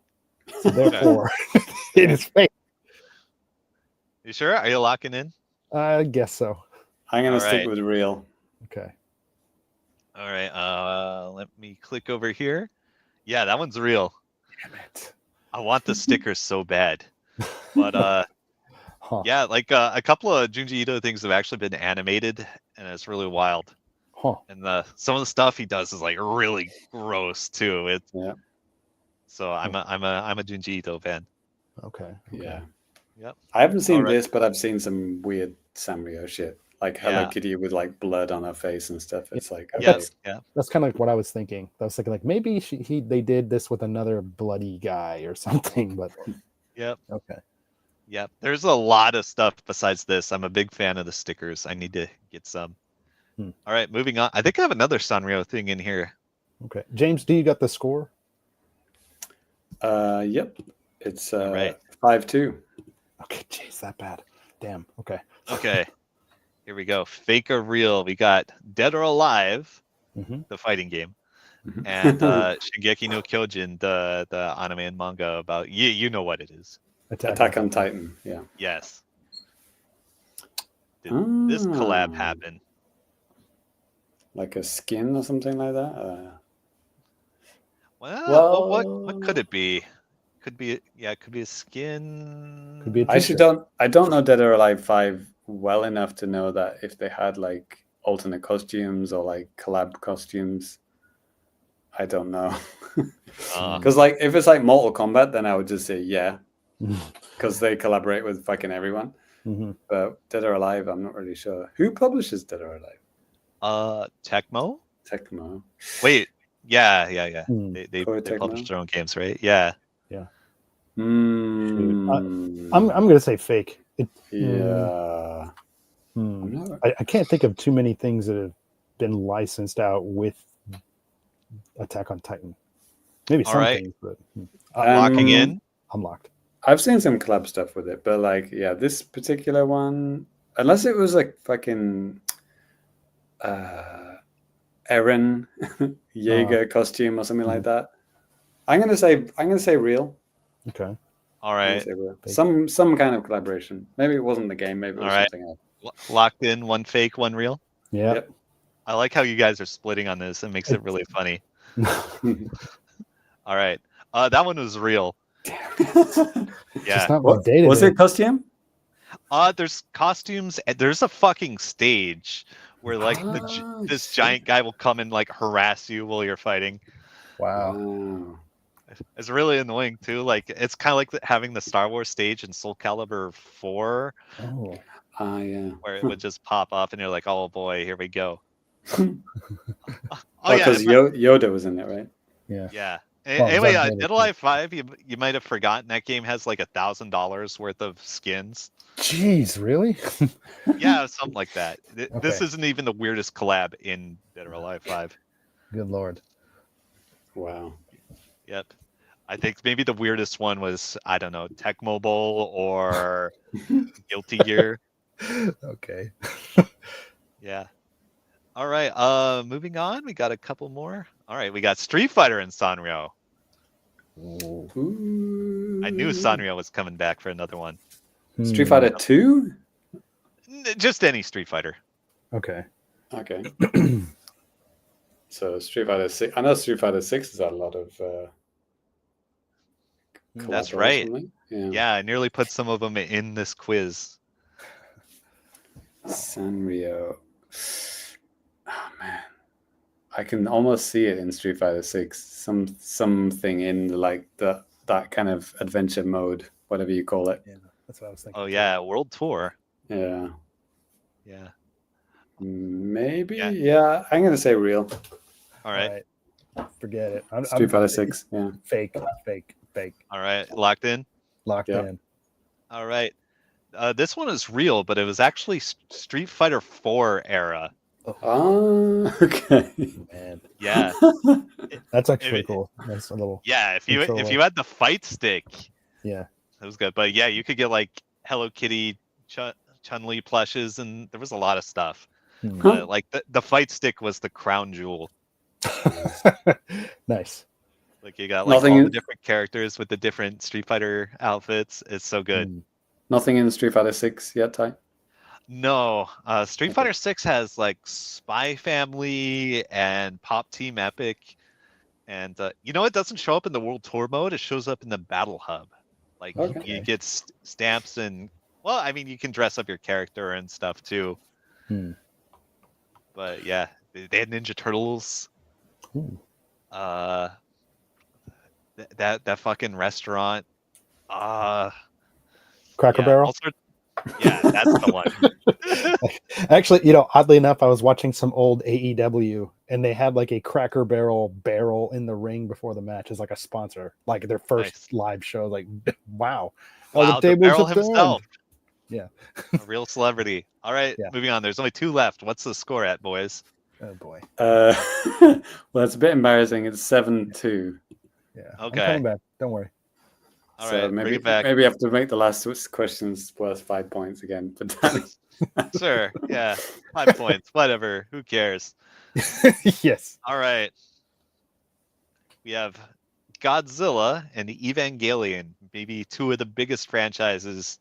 So therefore, it is fake. You sure? Are you locking in? I guess so. I'm gonna All stick right. with real. Okay. All right. Let me click over here. Yeah, that one's real. Damn it. I want the stickers so bad. But Huh. yeah, like a couple of Junji Ito things have actually been animated, and it's really wild. Huh. And some of the stuff he does is like really gross too. Yeah. So I'm a Junji Ito fan. Okay. Yeah. Yep. I haven't seen Alright. this, but I've seen some weird Sanrio shit, like Hello Yeah. Kitty with like blood on her face and stuff. It's like, okay. Yes. Yeah. That's kind of like what I was thinking. I was thinking like maybe they did this with another bloody guy or something, but Yep. okay. Yep. There's a lot of stuff besides this. I'm a big fan of the stickers. I need to get some. All right, moving on. I think I have another Sanrio thing in here. Okay. James, do you got the score? Yep. It's Right. 5-2. Okay, jeez, that bad. Damn. Okay. Okay. Here we go. Fake or real. We got Dead or Alive, the fighting game, Mhm. and Shingeki no Kyojin, the anime and manga about you know what it is. Attack on Titan. Yeah. Yes. Did this collab happen? Like a skin or something like that. Well, what could it be? Could be it could be a skin. Could be a I actually don't know Dead or Alive 5 well enough to know that if they had like alternate costumes or like collab costumes. I don't know. Because like if it's like Mortal Kombat, then I would just say yeah, because they collaborate with fucking everyone. But Dead or Alive, I'm not really sure. Who publishes Dead or Alive? Tecmo? Tecmo. Wait, yeah. They Tecmo? publish their own games, right? Yeah. I'm gonna say fake. Yeah. I can't think of too many things that have been licensed out with Attack on Titan. Maybe some right. things, but Locking in. I'm locked. I've seen some collab stuff with it, but like, yeah, this particular one, unless it was like fucking Eren Jaeger costume or something like that. I'm gonna say real. Okay. All right. Some kind of collaboration. Maybe it wasn't the game. Maybe it was something else. Locked in. One fake, one real. Yeah. Yep. I like how you guys are splitting on this. It makes it really funny. All right. That one was real. Yeah. Was it costume? There's costumes. There's a fucking stage where like this giant guy will come and like harass you while you're fighting. Wow. It's really annoying too. Like it's kind of like having the Star Wars stage in Soul Calibur 4. Oh. Yeah. Where it would just pop up and you're like, oh boy, here we go. Because Yoda was in it, right? Yeah. Yeah. Well, Anyway, Vader Dead or Alive 5, you might have forgotten that game has like $1,000 worth of skins. Jeez, really? Yeah, something like that. This Okay. isn't even the weirdest collab in Dead or Alive 5. Good lord. Wow. Yep. I think maybe the weirdest one was, I don't know, Tecmo Bowl or Guilty Gear. Okay. Yeah. All right. Moving on. We got a couple more. All right. We got Street Fighter and Sanrio. I knew Sanrio was coming back for another one. Street Fighter 2? Just any Street Fighter. Okay. Okay. So Street Fighter 6. I know Street Fighter 6 has had a lot of. That's right. Yeah. I nearly put some of them in this quiz. Sanrio. Oh man, I can almost see it in Street Fighter 6. Something in like that kind of adventure mode, whatever you call it. Yeah, that's what I was thinking. Oh yeah, World Tour. Yeah. Yeah. Maybe. Yeah. I'm gonna say real. All right. Forget it. Street Fighter 6. Yeah. Fake. All right, locked in. Locked Yep. in. All right. This one is real, but it was actually Street Fighter 4 era. Oh, okay. Man, Yeah. that's actually cool. That's a little. Yeah, if you controller. had the fight stick, Yeah. that was good. But yeah, you could get like Hello Kitty, Chun-Li plushes, and there was a lot of stuff. Hmm. But like the fight stick was the crown jewel. Nice. Like you got like Nothing all the in- different characters with the different Street Fighter outfits. It's so good. Hmm. Nothing in Street Fighter 6 yet, Ty? No, Street Fighter 6 has like Spy Family and Pop Team Epic, and it doesn't show up in the World Tour mode. It shows up in the Battle Hub. Like Okay. you get stamps and you can dress up your character and stuff too. Hmm. But yeah, they had Ninja Turtles. Ooh. That fucking restaurant. Cracker Yeah, Barrel. yeah, that's the one. Actually, oddly enough, I was watching some old AEW, and they had like a Cracker barrel in the ring before the match as like a sponsor, like their first live show. Like, wow, Wow, the tables barrel have turned. himself. Yeah. A real celebrity. All right, Yeah. moving on. There's only 2 left. What's the score at, boys? Oh boy. Well, it's a bit embarrassing. It's 7-2. Yeah. Okay. I'm coming back. Don't worry. All So right, bring maybe it back. maybe I have to make the last questions worth 5 points again. But Danny, Sure. Yeah. 5 points. Whatever. Who cares? Yes. All right. We have Godzilla and Evangelion, maybe 2 of the biggest franchises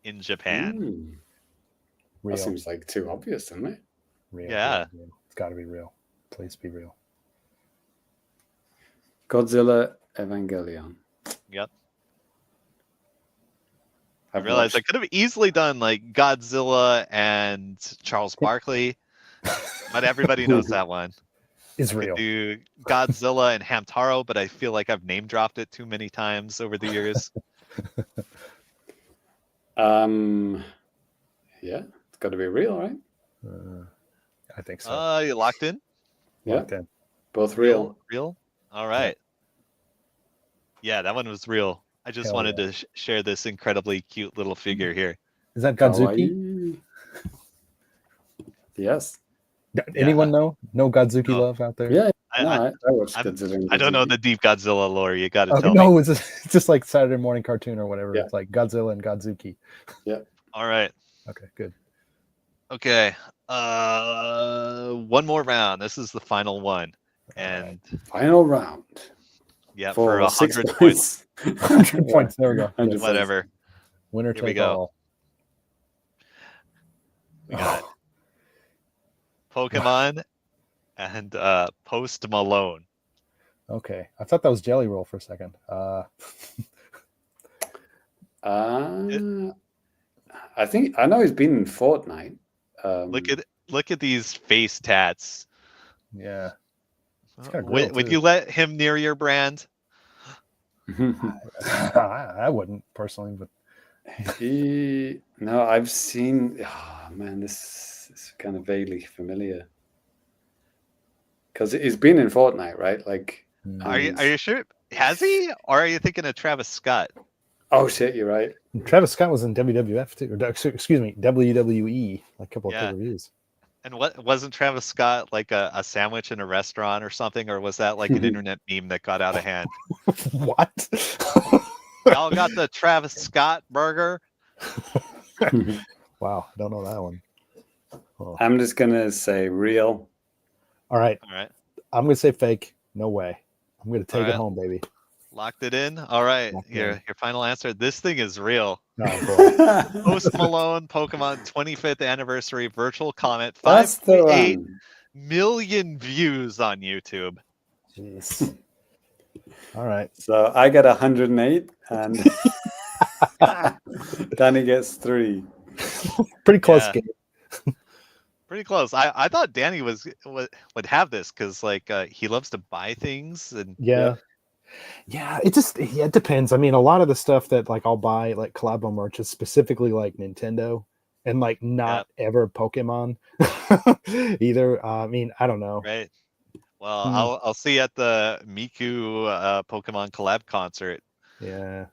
in Japan. Real. that seems like too obvious, doesn't it? Real. Yeah. Real. It's got to be real. Please be real. Godzilla, Evangelion. Yep. I I've realized I watched- could have easily done like Godzilla and Charles Barkley, but everybody knows that one. It's I could real. do Godzilla and Hamtaro, but I feel like I've name dropped it too many times over the years. Yeah, it's got to be real, right? I think so. You locked in? Yeah, Locked in. both real. Real? All right. Yeah, that one was real. I just Hell wanted yeah. to share this incredibly cute little figure here. Is that Godzuki? Kawaii. Yes. Anyone know? No Godzuki No. love out there? Yeah. I- No, I- I watched I'm- Godzilla. and I don't know Godzilla. the deep Godzilla lore. You got to Oh, tell no, me. it's just like Saturday morning cartoon or whatever. Yeah. It's like Godzilla and Godzuki. All right. Okay, good. Okay. One more round. This is the final one. And Final round. yeah, For for 6 100 points. 100 points. There we go. 100 Yes. Whatever. Winner Here we take go. all. We got Pokemon and Post Malone. Okay. I thought that was Jelly Roll for a second. I think I know he's been in Fortnite. Look at these face tats. Yeah. It's kinda grill, Would too. you let him near your brand? I wouldn't personally, but No, I've seen. Oh man, this is kind of vaguely familiar. Because he's been in Fortnite, right? Like, Are you sure? Has he? Or are you thinking of Travis Scott? oh shit, you're right. Travis Scott was in WWF too, or excuse me, WWE, like a couple of Yeah. pay-per-views. And what wasn't Travis Scott like a sandwich in a restaurant or something, or was that like an internet meme that got out of hand? What? Y'all got the Travis Scott burger? Wow, I don't know that one. Oh. I'm just gonna say real. All right, All right, I'm gonna say fake. No way. I'm gonna take All it right. home, baby. locked it in. All right, Locked your in. final answer. This thing is real. Oh, boy. Post Malone Pokemon 25th anniversary virtual comment. That's the 5.8 one. million views on YouTube. Jeez. All right. So I get 108, and Danny gets 3. Pretty close Yeah. game. Pretty close. I thought Danny would have this because like he loves to buy things and Yeah. Yeah, it depends. I mean, a lot of the stuff that like I'll buy like COLLAB merch is specifically like Nintendo and like not ever Pokemon either. I mean, I don't know. right. Well, I'll see you at the Miku Pokemon collab concert. Yeah.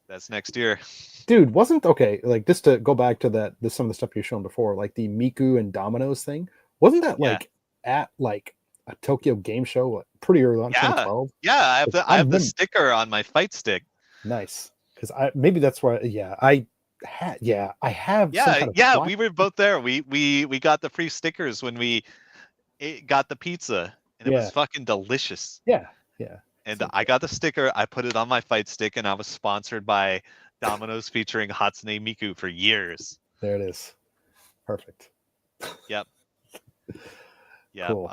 That's next year. Dude, wasn't okay, like just to go back to some of the stuff you've shown before, like the Miku and Dominoes thing, wasn't that Yeah. like at like a Tokyo game show like, pretty early on, 2012? Yeah, I have the remember- sticker on my fight stick. Nice. Because maybe that's why I have some kind of Yeah, plot- we were both there. We got the free stickers when we got the pizza, and it Yeah. was fucking delicious. Yeah. And So I got the sticker, I put it on my fight stick, and I was sponsored by Domino's featuring Hatsune Miku for years. there it is. Perfect. Yep. Yeah. Cool.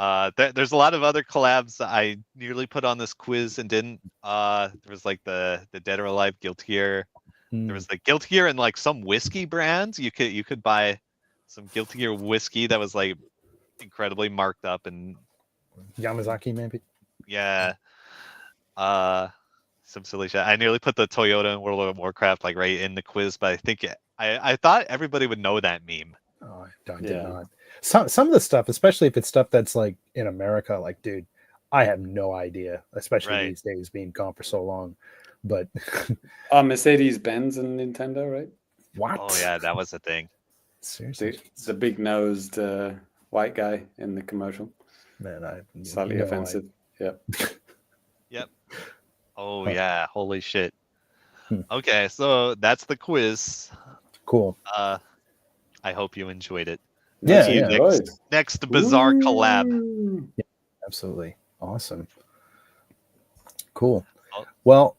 There's a lot of other collabs that I nearly put on this quiz and didn't. There was like the Dead or Alive Guilty Gear. There was the Guilty Gear and like some whiskey brands. You could buy some Guilty Gear whiskey that was like incredibly marked up and Yamazaki maybe. yeah. Some silly shit. I nearly put the Toyota in World of Warcraft like right in the quiz, but I think I thought everybody would know that meme. Oh, I did not. Some of the stuff, especially if it's stuff that's like in America, like dude, I have no idea, especially these days being gone for so long. But Mercedes-Benz and Nintendo, right? what? Oh yeah, that was a thing. Seriously, The big-nosed white guy in the commercial. man, I Slightly no offensive. Yep. Yep. Oh Huh. yeah, holy shit. Hmm. Okay, so that's the quiz. Cool. I hope you enjoyed it. Yeah, See you yeah. next bizarre collab. Ooh. Absolutely awesome. Cool. Oh. Well,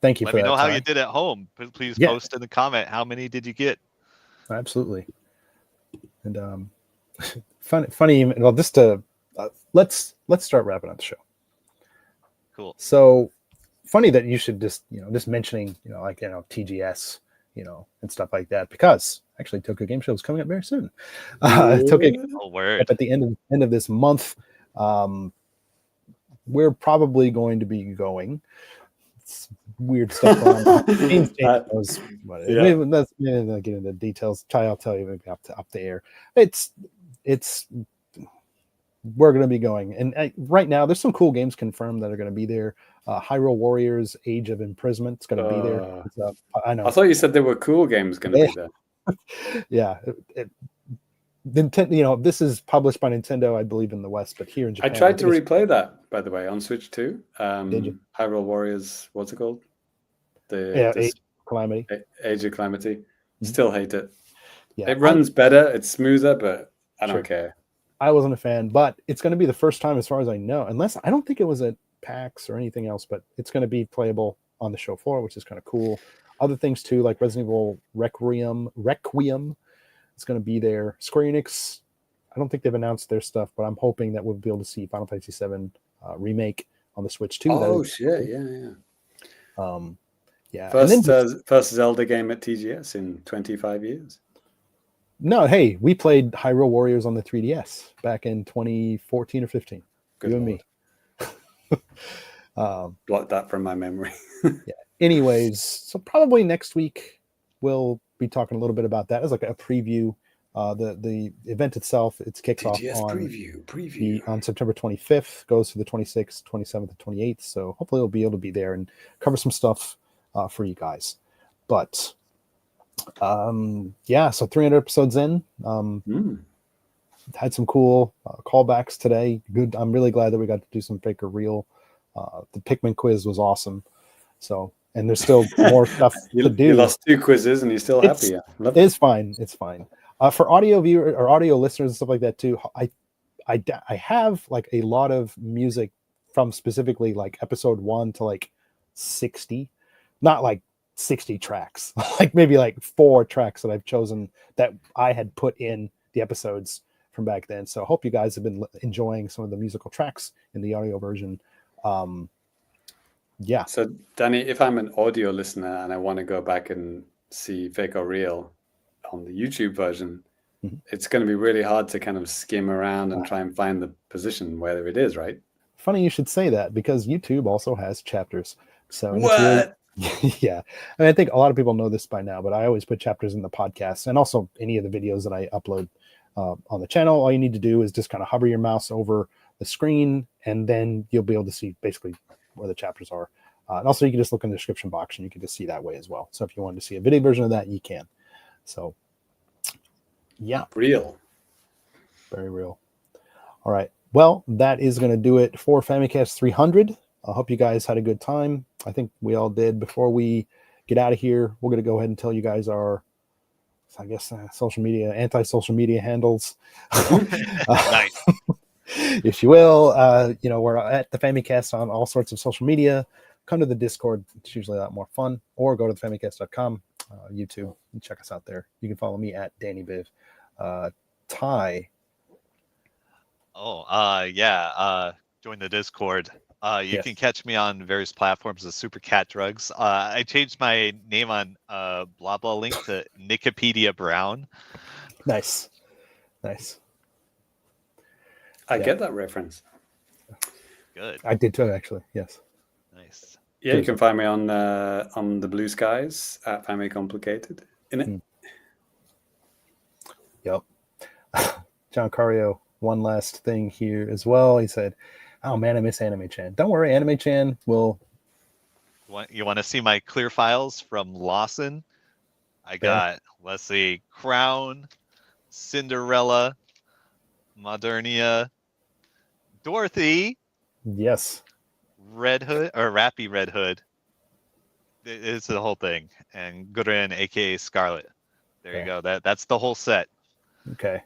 thank you Let for me that. know how Ty. you did at home. Please Yeah. post in the comment how many did you get. Absolutely. And funny. Well, just to let's start wrapping up the show. Cool. So funny that you should just mentioning like TGS and stuff like that, because actually Tokyo Game Show is coming up very soon. Tokyo Oh word. at the end of this month. We're probably going to be going. It's weird stuff going on. Let's not get into details. I'll tell you maybe up the air. We're going to be going, and right now there's some cool games confirmed that are going to be there. Hyrule Warriors: Age of Imprisonment is going to be there. I know. I thought you said there were cool games going to be there. Yeah. Nintendo, this is published by Nintendo, I believe, in the West, but here in Japan. I tried to replay that, by the way, on Switch 2. Did you? Hyrule Warriors, what's it called? Age of Calamity. Age of Calamity. Still hate it. Yeah, it runs better, it's smoother, but I don't care. I wasn't a fan, but it's going to be the first time, as far as I know, unless I don't think it was at PAX or anything else, but it's going to be playable on the show floor, which is kind of cool. Other things too, like Resident Evil Requiem is going to be there. Square Enix, I don't think they've announced their stuff, but I'm hoping that we'll be able to see Final Fantasy VII remake on the Switch too. Oh shit! Yeah. Yeah. First Zelda game at TGS in 25 years. No, hey, we played Hyrule Warriors on the 3DS back in 2014 or 15. Good you Lord. and me. Block that from my memory. Yeah. Anyways, so probably next week we'll be talking a little bit about that as like a preview. The event itself, it kicks off on preview on September 25th, goes to the 26th, 27th, and 28th. So hopefully we'll be able to be there and cover some stuff for you guys. But so 300 episodes in. Had some cool callbacks today. Good. I'm really glad that we got to do some fake or real. The Pikmin quiz was awesome. So, and there's still more stuff to do. You lost 2 quizzes and you're still happy. It's fine. It's fine. For audio viewer or audio listeners and stuff like that too, I have like a lot of music from specifically like episode 1 to like 60, not like 60 tracks, like maybe like 4 tracks that I've chosen that I had put in the episodes from back then. So I hope you guys have been enjoying some of the musical tracks in the audio version. Yeah. So Danny, if I'm an audio listener and I want to go back and see Fake or Real on the YouTube version, it's going to be really hard to kind of skim around and try and find the position where it is, right? Funny you should say that, because YouTube also has chapters. So what? Yeah. I think a lot of people know this by now, but I always put chapters in the podcast and also any of the videos that I upload on the channel. All you need to do is just kind of hover your mouse over the screen, and then you'll be able to see basically where the chapters are. And also, you can just look in the description box, and you can just see that way as well. So if you wanted to see a video version of that, you can. So, yeah. Real. Very real. All right. Well, that is going to do it for Famicast 300. I hope you guys had a good time. I think we all did. Before we get out of here, we're going to go ahead and tell you guys our, I guess, social media, anti-social media handles. Nice. If you will, we're at the Famicast on all sorts of social media. Come to the Discord. It's usually a lot more fun. Or go to famicast.com, YouTube, and check us out there. You can follow me at DannyBiv. Ty. Join the Discord. You can catch me on various platforms as Super Cat Drugs. I changed my name on Blah Blah Link to Nikipedia Brown. Nice. I get that reference. Good. I did too, actually. Yes. Nice. Yeah, you can find me on the Blue Skies at Family Complicated. In it. Yep. John Cario, one last thing here as well. He said, "Oh man, I miss Anime Chan." Don't worry, Anime Chan will. You want to see my clear files from Lawson? I got, let's see, Crown, Cinderella, Modernia, Dorothy. Yes. Red Hood or Rappy Red Hood. It's the whole thing. And Gudrun, aka Scarlet. There you go. That's the whole set. Okay.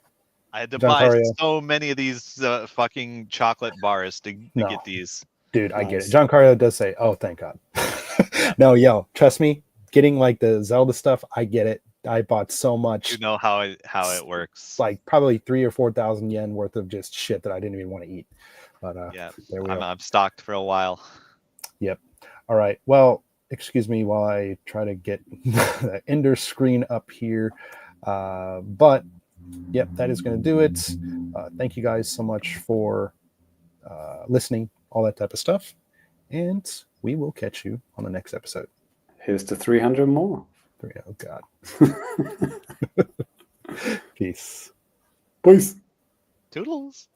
I had to John buy Cario. so many of these fucking chocolate bars to get these. Dude, I get it. John Cario does say, "Oh, thank God." No, trust me. Getting like the Zelda stuff, I get it. I bought so much. You know how it works. Like probably 3,000 or 4,000 yen worth of just shit that I didn't even want to eat. But yeah, there we are. I'm stocked for a while. Yep. All right. Well, excuse me while I try to get the Ender screen up here. But yep, that is going to do it. Thank you guys so much for listening, all that type of stuff. And we will catch you on the next episode. Here's to 300 more. Oh, God. Peace. Peace. Toodles.